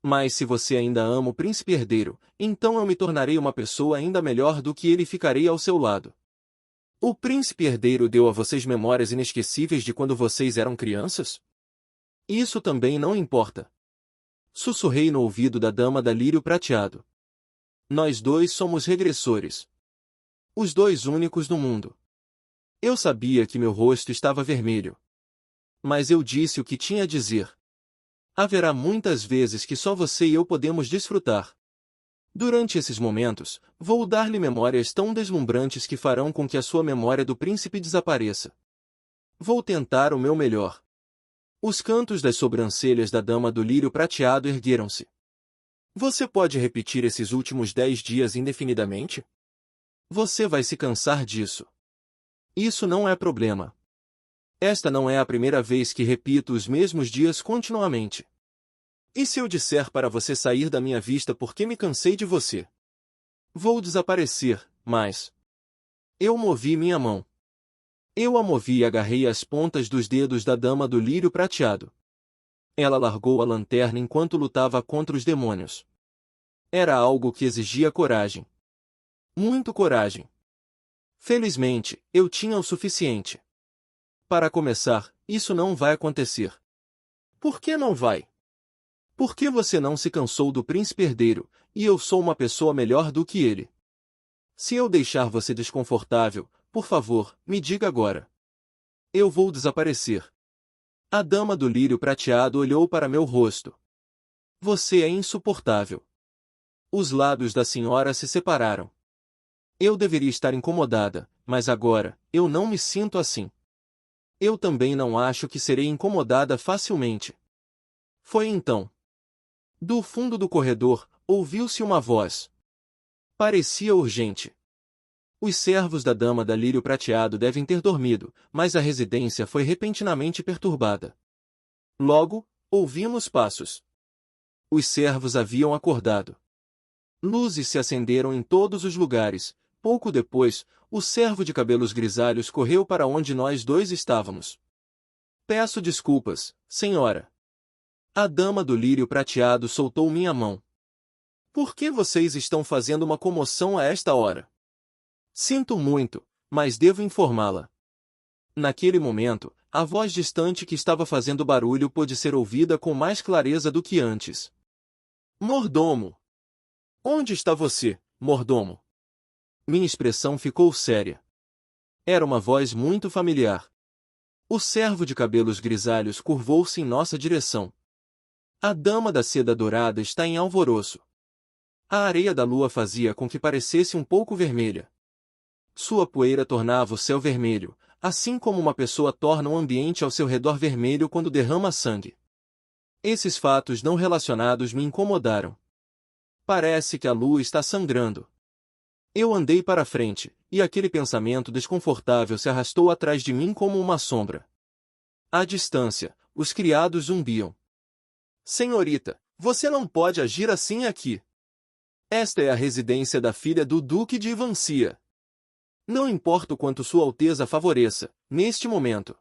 Mas se você ainda ama o príncipe herdeiro, então eu me tornarei uma pessoa ainda melhor do que ele e ficarei ao seu lado. O príncipe herdeiro deu a vocês memórias inesquecíveis de quando vocês eram crianças? Isso também não importa. Sussurrei no ouvido da dama da lírio prateado. Nós dois somos regressores. Os dois únicos no mundo. Eu sabia que meu rosto estava vermelho. Mas eu disse o que tinha a dizer. Haverá muitas vezes que só você e eu podemos desfrutar. Durante esses momentos, vou dar-lhe memórias tão deslumbrantes que farão com que a sua memória do príncipe desapareça. Vou tentar o meu melhor. Os cantos das sobrancelhas da dama do lírio prateado ergueram-se. Você pode repetir esses últimos 10 dias indefinidamente? Você vai se cansar disso. Isso não é problema. Esta não é a primeira vez que repito os mesmos dias continuamente. E se eu disser para você sair da minha vista porque me cansei de você? Vou desaparecer, mas... Eu movi minha mão. Eu a movi e agarrei as pontas dos dedos da dama do lírio prateado. Ela largou a lanterna enquanto lutava contra os demônios. Era algo que exigia coragem. Muito coragem. Felizmente, eu tinha o suficiente. Para começar, isso não vai acontecer. Por que não vai? Por que você não se cansou do príncipe herdeiro, e eu sou uma pessoa melhor do que ele? Se eu deixar você desconfortável, por favor, me diga agora. Eu vou desaparecer. A dama do lírio prateado olhou para meu rosto. Você é insuportável. Os lábios da senhora se separaram. Eu deveria estar incomodada, mas agora, eu não me sinto assim. Eu também não acho que serei incomodada facilmente. Foi então. Do fundo do corredor, ouviu-se uma voz. Parecia urgente. Os servos da dama da lírio prateado devem ter dormido, mas a residência foi repentinamente perturbada. Logo, ouvimos passos. Os servos haviam acordado. Luzes se acenderam em todos os lugares. Pouco depois, o servo de cabelos grisalhos correu para onde nós dois estávamos. Peço desculpas, senhora. A dama do lírio prateado soltou minha mão. Por que vocês estão fazendo uma comoção a esta hora? Sinto muito, mas devo informá-la. Naquele momento, a voz distante que estava fazendo barulho pôde ser ouvida com mais clareza do que antes. Mordomo! Onde está você, mordomo? Minha expressão ficou séria. Era uma voz muito familiar. O servo de cabelos grisalhos curvou-se em nossa direção. A dama da seda dourada está em alvoroço. A areia da lua fazia com que parecesse um pouco vermelha. Sua poeira tornava o céu vermelho, assim como uma pessoa torna o ambiente ao seu redor vermelho quando derrama sangue. Esses fatos não relacionados me incomodaram. Parece que a lua está sangrando. Eu andei para frente, e aquele pensamento desconfortável se arrastou atrás de mim como uma sombra. À distância, os criados zumbiam. Senhorita, você não pode agir assim aqui. Esta é a residência da filha do Duque de Ivancia. Não importa o quanto Sua Alteza favoreça, neste momento.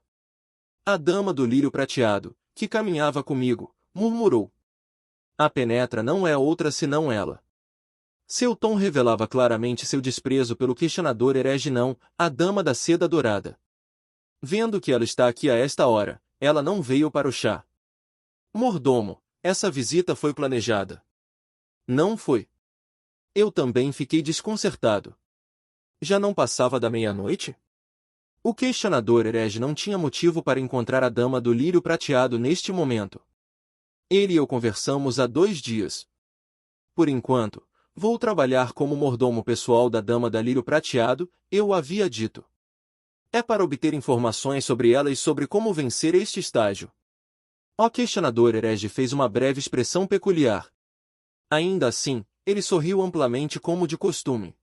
A dama do lírio prateado, que caminhava comigo, murmurou. A penetra não é outra senão ela. Seu tom revelava claramente seu desprezo pelo questionador herege não, a dama da seda dourada. Vendo que ela está aqui a esta hora, ela não veio para o chá. Mordomo, essa visita foi planejada. Não foi. Eu também fiquei desconcertado. Já não passava da meia-noite? O questionador herege não tinha motivo para encontrar a dama do lírio prateado neste momento. Ele e eu conversamos há 2 dias. Por enquanto, vou trabalhar como mordomo pessoal da dama da lírio prateado, eu havia dito. É para obter informações sobre ela e sobre como vencer este estágio. O questionador herege fez uma breve expressão peculiar. Ainda assim, ele sorriu amplamente como de costume.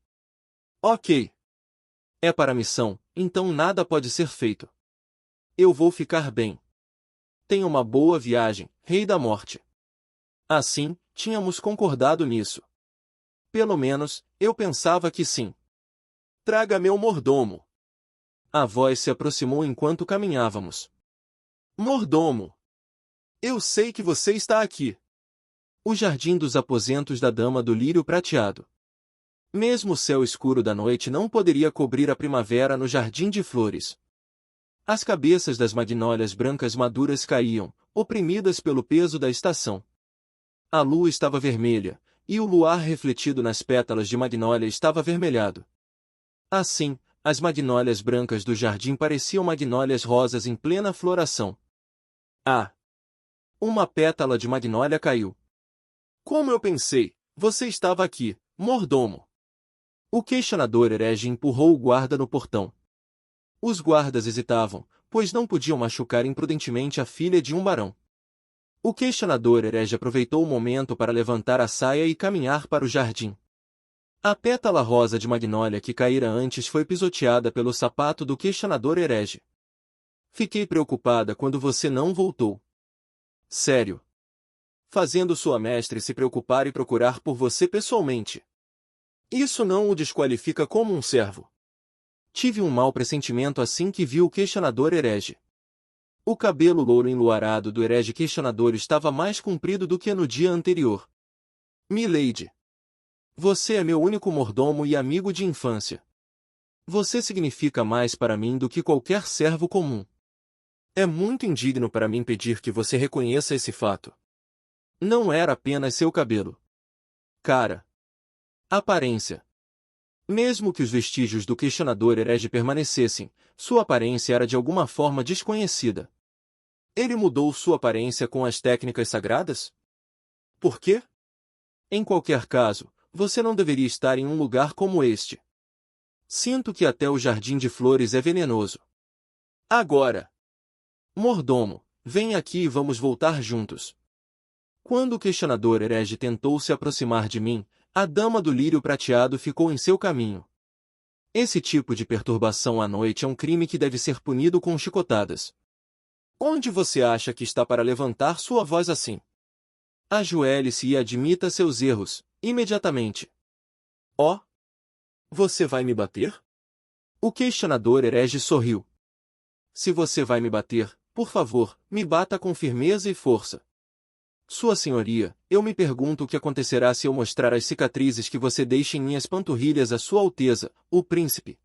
Ok. É para a missão, então nada pode ser feito. Eu vou ficar bem. Tenha uma boa viagem, Rei da Morte. Assim, tínhamos concordado nisso. Pelo menos, eu pensava que sim. Traga meu mordomo. A voz se aproximou enquanto caminhávamos. Mordomo! Eu sei que você está aqui. O jardim dos aposentos da Dama do Lírio Prateado. Mesmo o céu escuro da noite não poderia cobrir a primavera no jardim de flores. As cabeças das magnólias brancas maduras caíam, oprimidas pelo peso da estação. A lua estava vermelha, e o luar refletido nas pétalas de magnólia estava avermelhado. Assim, as magnólias brancas do jardim pareciam magnólias rosas em plena floração. Ah! Uma pétala de magnólia caiu. Como eu pensei, você estava aqui, mordomo. O questionador herege empurrou o guarda no portão. Os guardas hesitavam, pois não podiam machucar imprudentemente a filha de um barão. O questionador herege aproveitou o momento para levantar a saia e caminhar para o jardim. A pétala rosa de magnólia que caíra antes foi pisoteada pelo sapato do questionador herege. Fiquei preocupada quando você não voltou. Sério. Fazendo sua mestre se preocupar e procurar por você pessoalmente. Isso não o desqualifica como um servo. Tive um mau pressentimento assim que vi o questionador herege. O cabelo louro enluarado do herege questionador estava mais comprido do que no dia anterior. Milady. Você é meu único mordomo e amigo de infância. Você significa mais para mim do que qualquer servo comum. É muito indigno para mim pedir que você reconheça esse fato. Não era apenas seu cabelo. Cara. Aparência. Mesmo que os vestígios do questionador herege permanecessem, sua aparência era de alguma forma desconhecida. Ele mudou sua aparência com as técnicas sagradas? Por quê? Em qualquer caso, você não deveria estar em um lugar como este. Sinto que até o jardim de flores é venenoso. Agora! Mordomo, vem aqui e vamos voltar juntos. Quando o questionador herege tentou se aproximar de mim, a dama do lírio prateado ficou em seu caminho. Esse tipo de perturbação à noite é um crime que deve ser punido com chicotadas. Onde você acha que está para levantar sua voz assim? Ajoelhe-se e admita seus erros, imediatamente. Oh! Você vai me bater? O questionador herege sorriu. Se você vai me bater, por favor, me bata com firmeza e força. Sua senhoria, eu me pergunto o que acontecerá se eu mostrar as cicatrizes que você deixa em minhas panturrilhas a Sua Alteza, o Príncipe.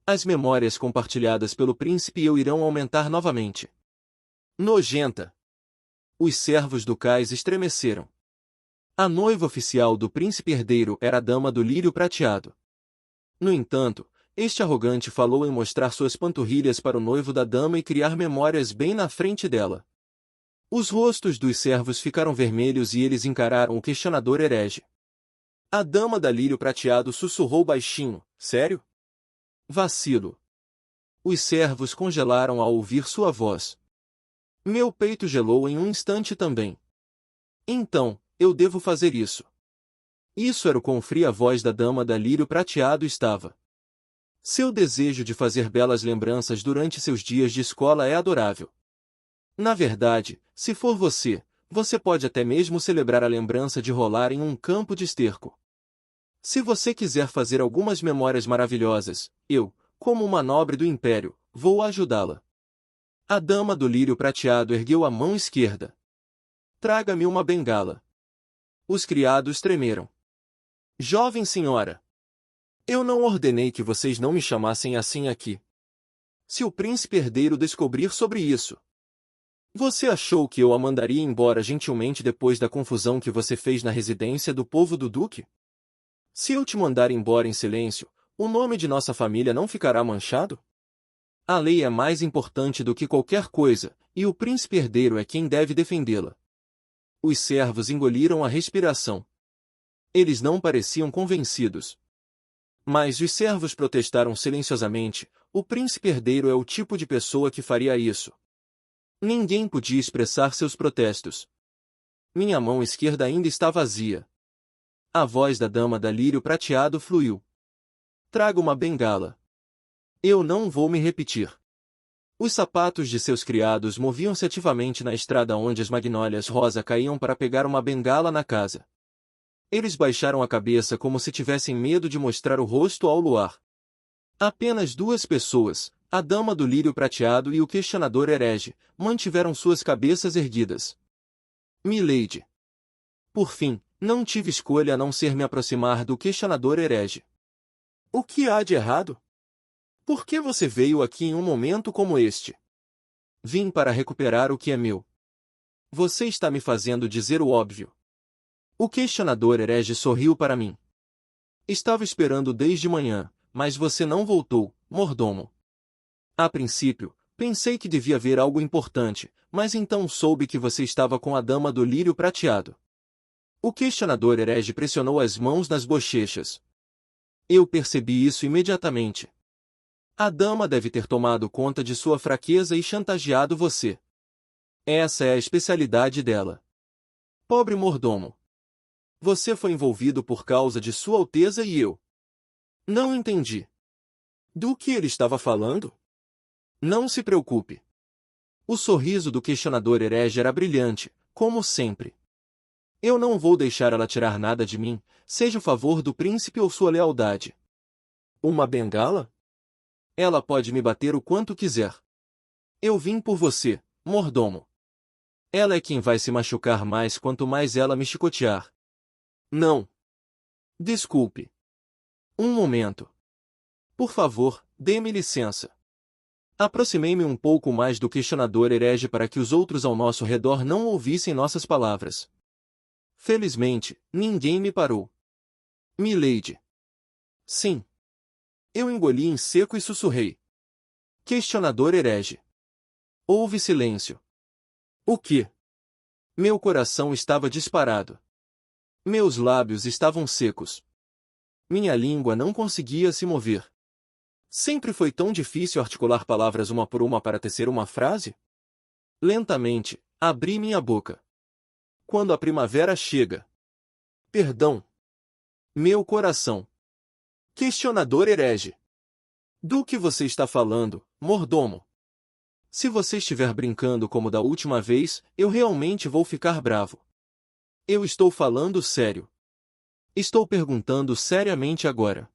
As memórias compartilhadas pelo Príncipe e eu irão aumentar novamente. Nojenta! Os servos do cais estremeceram. A noiva oficial do príncipe herdeiro era a dama do lírio prateado. No entanto, este arrogante falou em mostrar suas panturrilhas para o noivo da dama e criar memórias bem na frente dela. Os rostos dos servos ficaram vermelhos e eles encararam o questionador herege. A dama da lírio prateado sussurrou baixinho, sério? Vacilo. Os servos congelaram ao ouvir sua voz. Meu peito gelou em um instante também. Então, eu devo fazer isso. Isso era o quão fria a voz da dama da lírio prateado estava. Seu desejo de fazer belas lembranças durante seus dias de escola é adorável. Na verdade, se for você, você pode até mesmo celebrar a lembrança de rolar em um campo de esterco. Se você quiser fazer algumas memórias maravilhosas, eu, como uma nobre do império, vou ajudá-la. A dama do lírio prateado ergueu a mão esquerda. Traga-me uma bengala. Os criados tremeram. Jovem senhora! Eu não ordenei que vocês não me chamassem assim aqui. Se o príncipe herdeiro descobrir sobre isso, você achou que eu a mandaria embora gentilmente depois da confusão que você fez na residência do povo do duque? Se eu te mandar embora em silêncio, o nome de nossa família não ficará manchado? A lei é mais importante do que qualquer coisa, e o príncipe herdeiro é quem deve defendê-la. Os servos engoliram a respiração. Eles não pareciam convencidos. Mas os servos protestaram silenciosamente: o príncipe herdeiro é o tipo de pessoa que faria isso. Ninguém podia expressar seus protestos. Minha mão esquerda ainda está vazia. A voz da dama da lírio prateado fluiu. Traga uma bengala. Eu não vou me repetir. Os sapatos de seus criados moviam-se ativamente na estrada onde as magnólias rosa caíam para pegar uma bengala na casa. Eles baixaram a cabeça como se tivessem medo de mostrar o rosto ao luar. Apenas duas pessoas, a dama do lírio prateado e o questionador herege, mantiveram suas cabeças erguidas. Milady. Por fim, não tive escolha a não ser me aproximar do questionador herege. O que há de errado? Por que você veio aqui em um momento como este? Vim para recuperar o que é meu. Você está me fazendo dizer o óbvio. O questionador herege sorriu para mim. Estava esperando desde manhã, mas você não voltou, mordomo. A princípio, pensei que devia haver algo importante, mas então soube que você estava com a dama do lírio prateado. O questionador herege pressionou as mãos nas bochechas. Eu percebi isso imediatamente. A dama deve ter tomado conta de sua fraqueza e chantageado você. Essa é a especialidade dela. Pobre mordomo. Você foi envolvido por causa de Sua Alteza e eu. Não entendi. Do que ele estava falando? Não se preocupe. O sorriso do questionador herege era brilhante, como sempre. Eu não vou deixar ela tirar nada de mim, seja o favor do príncipe ou sua lealdade. Uma bengala? Ela pode me bater o quanto quiser. Eu vim por você, mordomo. Ela é quem vai se machucar mais quanto mais ela me chicotear. Não. Desculpe. Um momento. Por favor, dê-me licença. Aproximei-me um pouco mais do questionador herege para que os outros ao nosso redor não ouvissem nossas palavras. Felizmente, ninguém me parou. Milady. Sim. Eu engoli em seco e sussurrei. Questionador herege. Houve silêncio. O quê? Meu coração estava disparado. Meus lábios estavam secos. Minha língua não conseguia se mover. Sempre foi tão difícil articular palavras uma por uma para tecer uma frase? Lentamente, abri minha boca. Quando a primavera chega. Perdão. Meu coração. Questionador herege. Do que você está falando, mordomo? Se você estiver brincando como da última vez, eu realmente vou ficar bravo. Eu estou falando sério. Estou perguntando seriamente agora.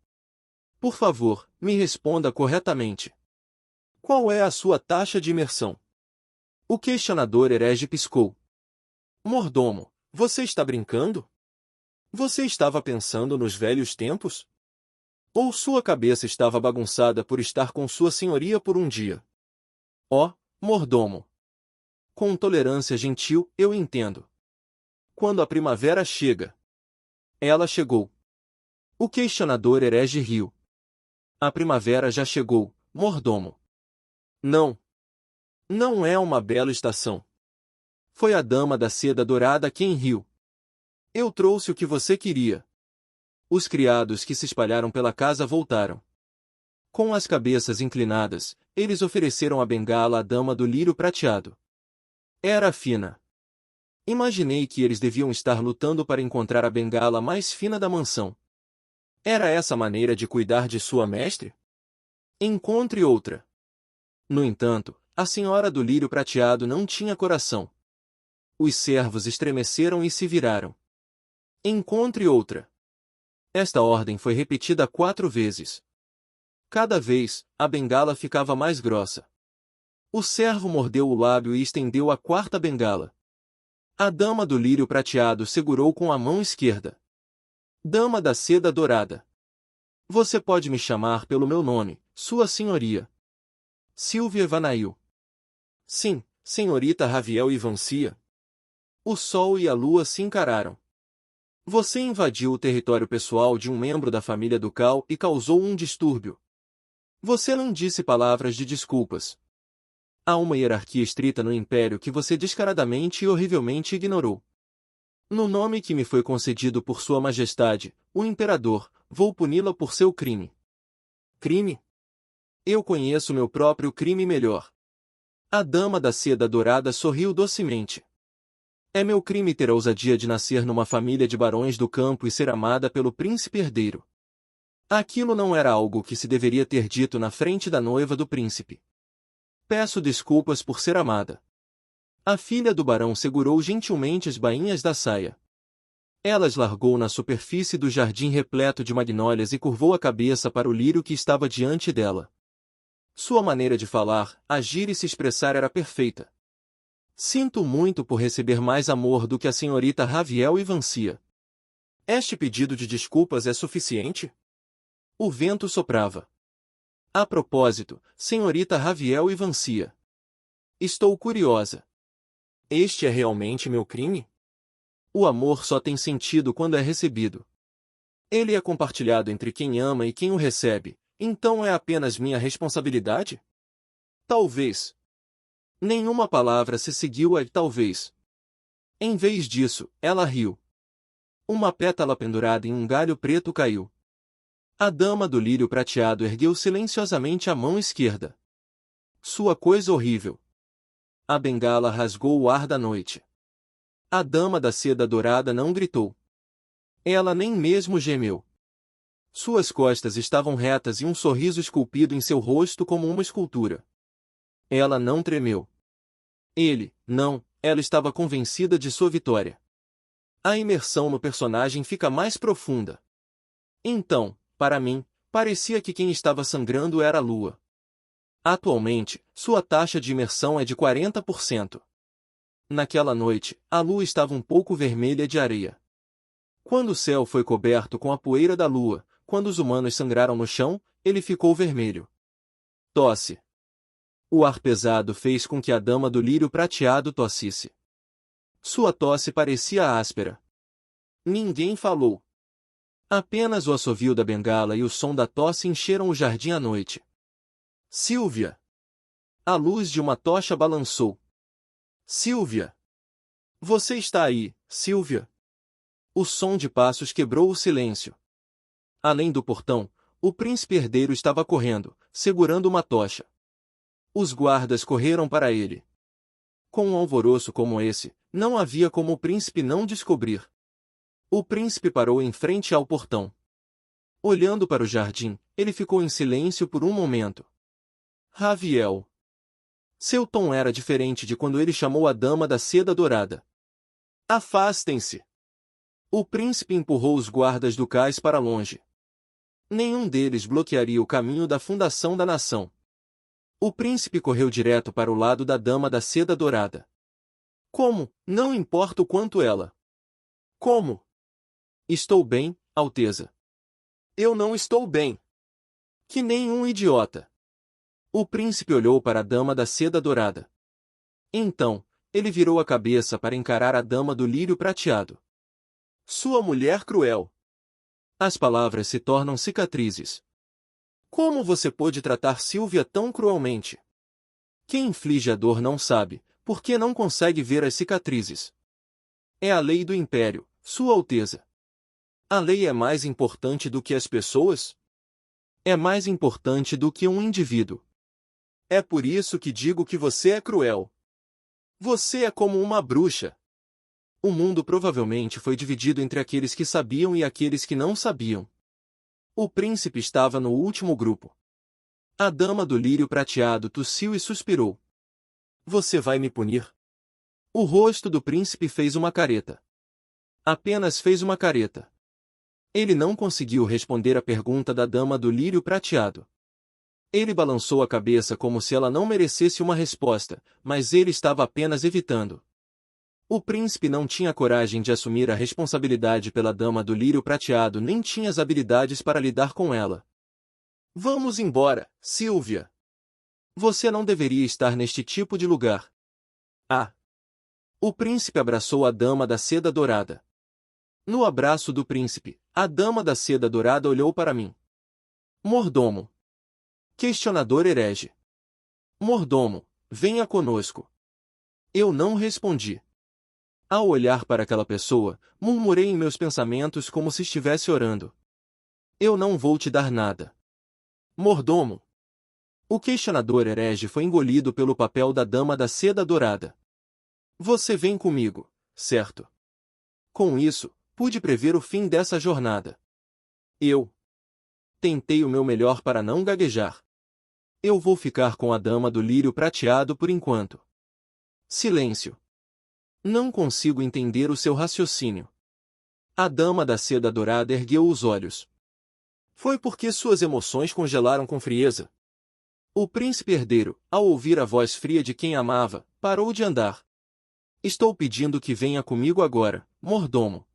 Por favor, me responda corretamente. Qual é a sua taxa de imersão? O questionador herege piscou. Mordomo, você está brincando? Você estava pensando nos velhos tempos? Ou sua cabeça estava bagunçada por estar com sua senhoria por um dia? Ó, mordomo. Com tolerância gentil, eu entendo. Quando a primavera chega. Ela chegou. O questionador herege riu. A primavera já chegou, mordomo. Não. Não é uma bela estação. Foi a dama da seda dourada quem riu. Eu trouxe o que você queria. Os criados que se espalharam pela casa voltaram. Com as cabeças inclinadas, eles ofereceram a bengala à dama do lírio prateado. Era fina. Imaginei que eles deviam estar lutando para encontrar a bengala mais fina da mansão. Era essa a maneira de cuidar de sua mestre? Encontre outra. No entanto, a senhora do lírio prateado não tinha coração. Os servos estremeceram e se viraram. Encontre outra. Esta ordem foi repetida 4 vezes. Cada vez, a bengala ficava mais grossa. O servo mordeu o lábio e estendeu a 4ª bengala. A dama do lírio prateado segurou com a mão esquerda. Dama da seda dourada. Você pode me chamar pelo meu nome, sua senhoria. Silvia Evanail. Sim, senhorita Raviel Ivancia. O sol e a lua se encararam. Você invadiu o território pessoal de um membro da família ducal e causou um distúrbio. Você não disse palavras de desculpas. Há uma hierarquia estrita no império que você descaradamente e horrivelmente ignorou. No nome que me foi concedido por Sua Majestade, o Imperador, vou puni-la por seu crime. Crime? Eu conheço meu próprio crime melhor. A dama da seda dourada sorriu docemente. É meu crime ter a ousadia de nascer numa família de barões do campo e ser amada pelo príncipe herdeiro. Aquilo não era algo que se deveria ter dito na frente da noiva do príncipe. Peço desculpas por ser amada. A filha do barão segurou gentilmente as bainhas da saia. Ela as largou na superfície do jardim repleto de magnólias e curvou a cabeça para o lírio que estava diante dela. Sua maneira de falar, agir e se expressar era perfeita. Sinto muito por receber mais amor do que a senhorita Raviel e Vancia. Este pedido de desculpas é suficiente? O vento soprava. A propósito, senhorita Raviel e Vancia. Estou curiosa. Este é realmente meu crime? O amor só tem sentido quando é recebido. Ele é compartilhado entre quem ama e quem o recebe, então é apenas minha responsabilidade? Talvez. Nenhuma palavra se seguiu a talvez. Em vez disso, ela riu. Uma pétala pendurada em um galho preto caiu. A dama do lírio prateado ergueu silenciosamente a mão esquerda. Sua coisa horrível. A bengala rasgou o ar da noite. A dama da seda dourada não gritou. Ela nem mesmo gemeu. Suas costas estavam retas e um sorriso esculpido em seu rosto como uma escultura. Ela não tremeu. Ela estava convencida de sua vitória. A imersão no personagem fica mais profunda. Então, para mim, parecia que quem estava sangrando era a lua. Atualmente, sua taxa de imersão é de 40%. Naquela noite, a lua estava um pouco vermelha de areia. Quando o céu foi coberto com a poeira da lua, quando os humanos sangraram no chão, ele ficou vermelho. Tosse. O ar pesado fez com que a dama do lírio prateado tossisse. Sua tosse parecia áspera. Ninguém falou. Apenas o assovio da bengala e o som da tosse encheram o jardim à noite. Sílvia! A luz de uma tocha balançou. Sílvia! Você está aí, Sílvia? O som de passos quebrou o silêncio. Além do portão, o príncipe herdeiro estava correndo, segurando uma tocha. Os guardas correram para ele. Com um alvoroço como esse, não havia como o príncipe não descobrir. O príncipe parou em frente ao portão. Olhando para o jardim, ele ficou em silêncio por um momento. Raviel. Seu tom era diferente de quando ele chamou a dama da seda dourada. Afastem-se! O príncipe empurrou os guardas ducais para longe. Nenhum deles bloquearia o caminho da fundação da nação. O príncipe correu direto para o lado da dama da seda dourada. Como? Não importa o quanto ela. Como? Estou bem, Alteza. Eu não estou bem. Que nem um idiota. O príncipe olhou para a dama da seda dourada. Então, ele virou a cabeça para encarar a dama do lírio prateado. Sua mulher cruel. As palavras se tornam cicatrizes. Como você pôde tratar Sílvia tão cruelmente? Quem inflige a dor não sabe, porque não consegue ver as cicatrizes. É a lei do império, Sua Alteza. A lei é mais importante do que as pessoas? É mais importante do que um indivíduo. É por isso que digo que você é cruel. Você é como uma bruxa. O mundo provavelmente foi dividido entre aqueles que sabiam e aqueles que não sabiam. O príncipe estava no último grupo. A dama do lírio prateado tossiu e suspirou. Você vai me punir? O rosto do príncipe fez uma careta. Apenas fez uma careta. Ele não conseguiu responder à pergunta da dama do lírio prateado. Ele balançou a cabeça como se ela não merecesse uma resposta, mas ele estava apenas evitando. O príncipe não tinha coragem de assumir a responsabilidade pela dama do lírio prateado nem tinha as habilidades para lidar com ela. Vamos embora, Sílvia. Você não deveria estar neste tipo de lugar. Ah! O príncipe abraçou a dama da seda dourada. No abraço do príncipe, a dama da seda dourada olhou para mim. Mordomo. Questionador herege. Mordomo, venha conosco. Eu não respondi. Ao olhar para aquela pessoa, murmurei em meus pensamentos como se estivesse orando. Eu não vou te dar nada. Mordomo. O questionador herege foi engolido pelo papel da dama da seda dourada. Você vem comigo, certo? Com isso, pude prever o fim dessa jornada. Eu tentei o meu melhor para não gaguejar. Eu vou ficar com a dama do lírio prateado por enquanto. Silêncio. Não consigo entender o seu raciocínio. A dama da seda dourada ergueu os olhos. Foi porque suas emoções congelaram com frieza. O príncipe herdeiro, ao ouvir a voz fria de quem amava, parou de andar. Estou pedindo que venha comigo agora, mordomo.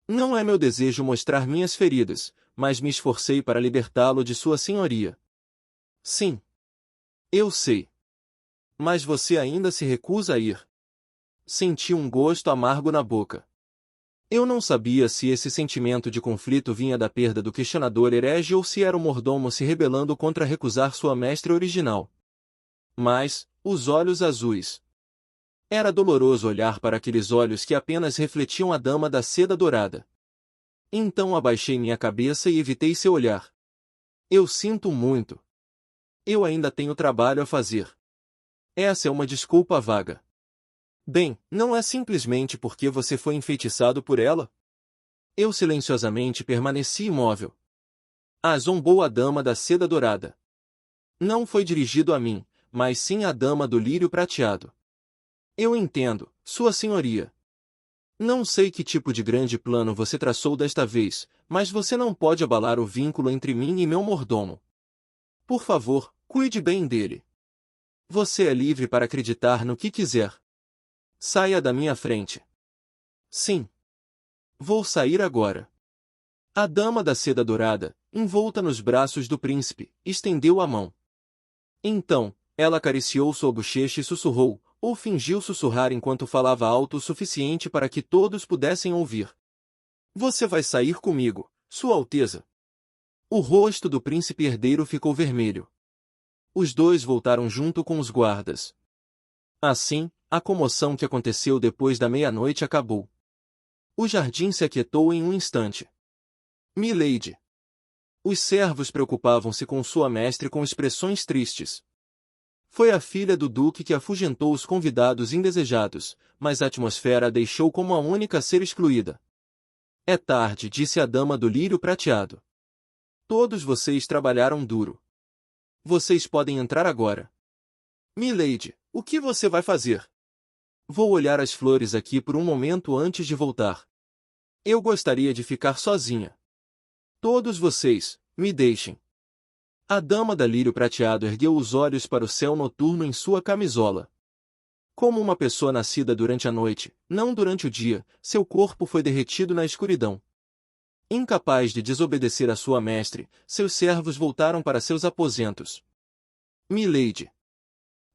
Não é meu desejo mostrar minhas feridas, mas me esforcei para libertá-lo de sua senhoria. Sim. Eu sei. Mas você ainda se recusa a ir. Senti um gosto amargo na boca. Eu não sabia se esse sentimento de conflito vinha da perda do questionador herege ou se era o mordomo se rebelando contra recusar sua mestre original. Mas, os olhos azuis. Era doloroso olhar para aqueles olhos que apenas refletiam a dama da seda dourada. Então abaixei minha cabeça e evitei seu olhar. Eu sinto muito. Eu ainda tenho trabalho a fazer. Essa é uma desculpa vaga. Bem, não é simplesmente porque você foi enfeitiçado por ela? Eu silenciosamente permaneci imóvel. Zombou a dama da seda dourada. Não foi dirigido a mim, mas sim à dama do lírio prateado. Eu entendo, sua senhoria. Não sei que tipo de grande plano você traçou desta vez, mas você não pode abalar o vínculo entre mim e meu mordomo. Por favor, cuide bem dele. Você é livre para acreditar no que quiser. Saia da minha frente. Sim. Vou sair agora. A dama da seda dourada, envolta nos braços do príncipe, estendeu a mão. Então, ela acariciou sua bochecha e sussurrou, ou fingiu sussurrar enquanto falava alto o suficiente para que todos pudessem ouvir. Você vai sair comigo, Sua Alteza. O rosto do príncipe herdeiro ficou vermelho. Os dois voltaram junto com os guardas. Assim, a comoção que aconteceu depois da meia-noite acabou. O jardim se aquietou em um instante. Milady. Os servos preocupavam-se com sua mestre com expressões tristes. Foi a filha do duque que afugentou os convidados indesejados, mas a atmosfera a deixou como a única a ser excluída. É tarde, disse a dama do lírio prateado. Todos vocês trabalharam duro. Vocês podem entrar agora. Milady, o que você vai fazer? Vou olhar as flores aqui por um momento antes de voltar. Eu gostaria de ficar sozinha. Todos vocês, me deixem. A dama da lírio prateado ergueu os olhos para o céu noturno em sua camisola. Como uma pessoa nascida durante a noite, não durante o dia, seu corpo foi derretido na escuridão. Incapaz de desobedecer a sua mestre, seus servos voltaram para seus aposentos. Milady.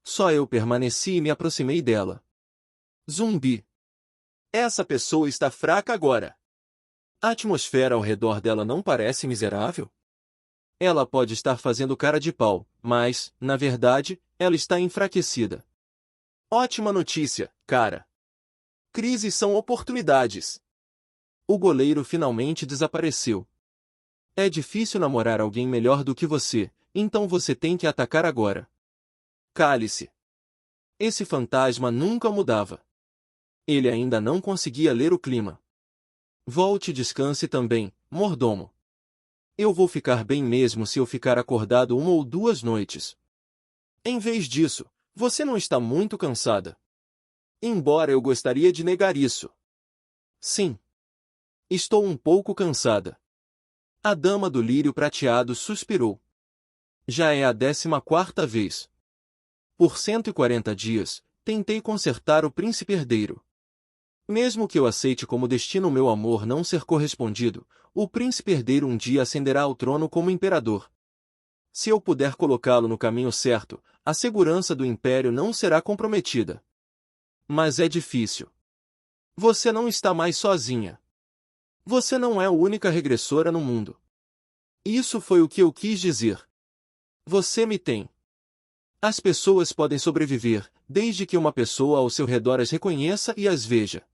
Só eu permaneci e me aproximei dela. Zumbi. Essa pessoa está fraca agora. A atmosfera ao redor dela não parece miserável? Ela pode estar fazendo cara de pau, mas, na verdade, ela está enfraquecida. Ótima notícia, cara. Crises são oportunidades. O goleiro finalmente desapareceu. É difícil namorar alguém melhor do que você, então você tem que atacar agora. Cale-se. Esse fantasma nunca mudava. Ele ainda não conseguia ler o clima. Volte e descanse também, mordomo. Eu vou ficar bem mesmo se eu ficar acordado 1 ou 2 noites. Em vez disso, você não está muito cansada. Embora eu gostaria de negar isso. Sim. Estou um pouco cansada. A dama do lírio prateado suspirou. Já é a 14ª vez. Por 140 dias, tentei consertar o príncipe herdeiro. Mesmo que eu aceite como destino o meu amor não ser correspondido, o príncipe herdeiro um dia ascenderá ao trono como imperador. Se eu puder colocá-lo no caminho certo, a segurança do império não será comprometida. Mas é difícil. Você não está mais sozinha. Você não é a única regressora no mundo. Isso foi o que eu quis dizer. Você me tem. As pessoas podem sobreviver, desde que uma pessoa ao seu redor as reconheça e as veja.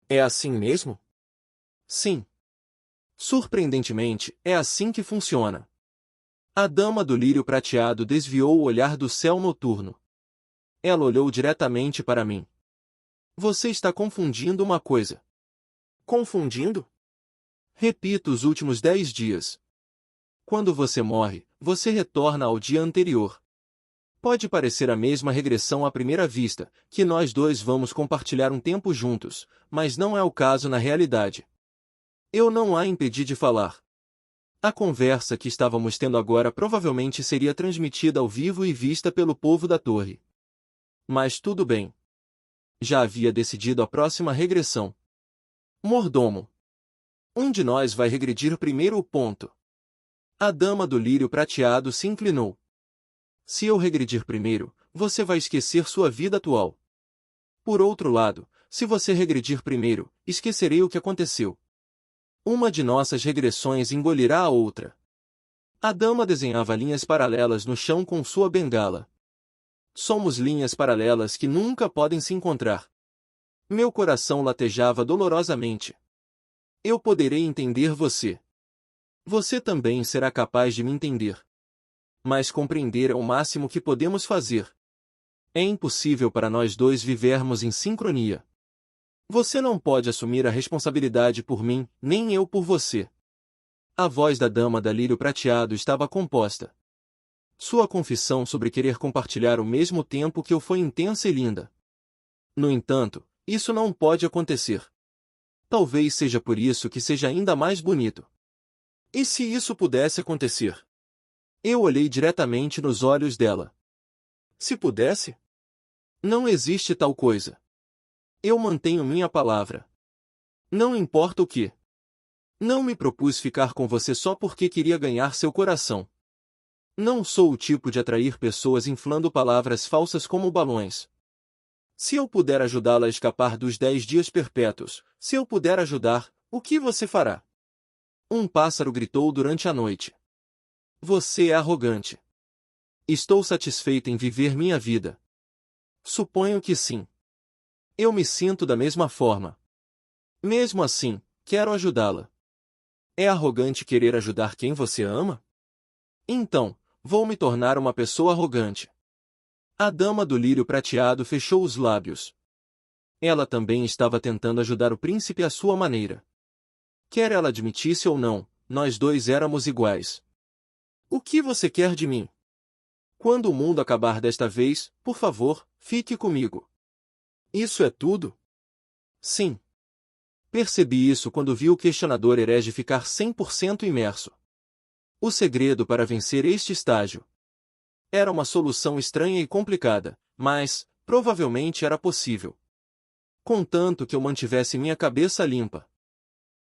É assim mesmo? Sim. Surpreendentemente, é assim que funciona. A dama do lírio prateado desviou o olhar do céu noturno. Ela olhou diretamente para mim. Você está confundindo uma coisa. Confundindo? Repito os últimos 10 dias. Quando você morre, você retorna ao dia anterior. Pode parecer a mesma regressão à primeira vista, que nós dois vamos compartilhar um tempo juntos, mas não é o caso na realidade. Eu não a impedi de falar. A conversa que estávamos tendo agora provavelmente seria transmitida ao vivo e vista pelo povo da torre. Mas tudo bem. Já havia decidido a próxima regressão. Mordomo. Um de nós vai regredir primeiro o ponto. A dama do lírio prateado se inclinou. Se eu regredir primeiro, você vai esquecer sua vida atual. Por outro lado, se você regredir primeiro, esquecerei o que aconteceu. Uma de nossas regressões engolirá a outra. A dama desenhava linhas paralelas no chão com sua bengala. Somos linhas paralelas que nunca podem se encontrar. Meu coração latejava dolorosamente. Eu poderei entender você. Você também será capaz de me entender. Mas compreender é o máximo que podemos fazer. É impossível para nós dois vivermos em sincronia. Você não pode assumir a responsabilidade por mim, nem eu por você. A voz da dama da lírio prateado estava composta. Sua confissão sobre querer compartilhar o mesmo tempo que eu foi intensa e linda. No entanto, isso não pode acontecer. Talvez seja por isso que seja ainda mais bonito. E se isso pudesse acontecer? Eu olhei diretamente nos olhos dela. Se pudesse? Não existe tal coisa. Eu mantenho minha palavra. Não importa o que. Não me propus ficar com você só porque queria ganhar seu coração. Não sou o tipo de atrair pessoas inflando palavras falsas como balões. Se eu puder ajudá-la a escapar dos 10 dias perpétuos, se eu puder ajudar, o que você fará? Um pássaro gritou durante a noite. Você é arrogante. Estou satisfeito em viver minha vida. Suponho que sim. Eu me sinto da mesma forma. Mesmo assim, quero ajudá-la. É arrogante querer ajudar quem você ama? Então, vou me tornar uma pessoa arrogante. A dama do lírio prateado fechou os lábios. Ela também estava tentando ajudar o príncipe à sua maneira. Quer ela admitisse ou não, nós dois éramos iguais. O que você quer de mim? Quando o mundo acabar desta vez, por favor, fique comigo. Isso é tudo? Sim. Percebi isso quando vi o questionador herege ficar 100% imerso. O segredo para vencer este estágio. Era uma solução estranha e complicada, mas, provavelmente era possível. Contanto que eu mantivesse minha cabeça limpa.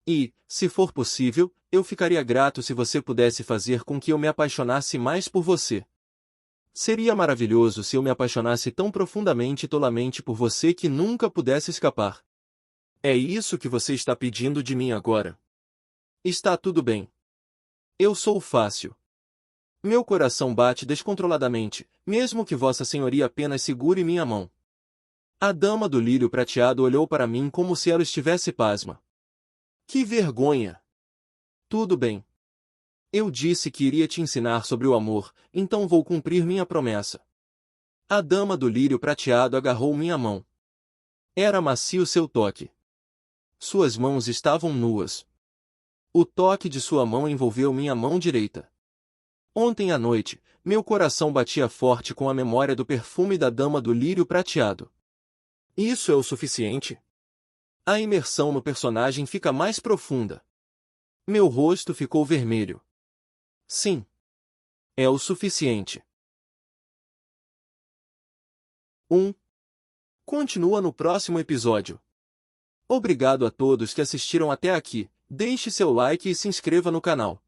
E, se for possível, eu ficaria grato se você pudesse fazer com que eu me apaixonasse mais por você. Seria maravilhoso se eu me apaixonasse tão profundamente e tolamente por você que nunca pudesse escapar. É isso que você está pedindo de mim agora. Está tudo bem. Eu sou fácil. Meu coração bate descontroladamente, mesmo que Vossa Senhoria apenas segure minha mão. A dama do lírio prateado olhou para mim como se ela estivesse pasma. Que vergonha! Tudo bem. Eu disse que iria te ensinar sobre o amor, então vou cumprir minha promessa. A dama do lírio prateado agarrou minha mão. Era macio seu toque. Suas mãos estavam nuas. O toque de sua mão envolveu minha mão direita. Ontem à noite, meu coração batia forte com a memória do perfume da dama do lírio prateado. Isso é o suficiente? A imersão no personagem fica mais profunda. Meu rosto ficou vermelho. Sim. É o suficiente. 1. Continua no próximo episódio. Obrigado a todos que assistiram até aqui, deixe seu like e se inscreva no canal.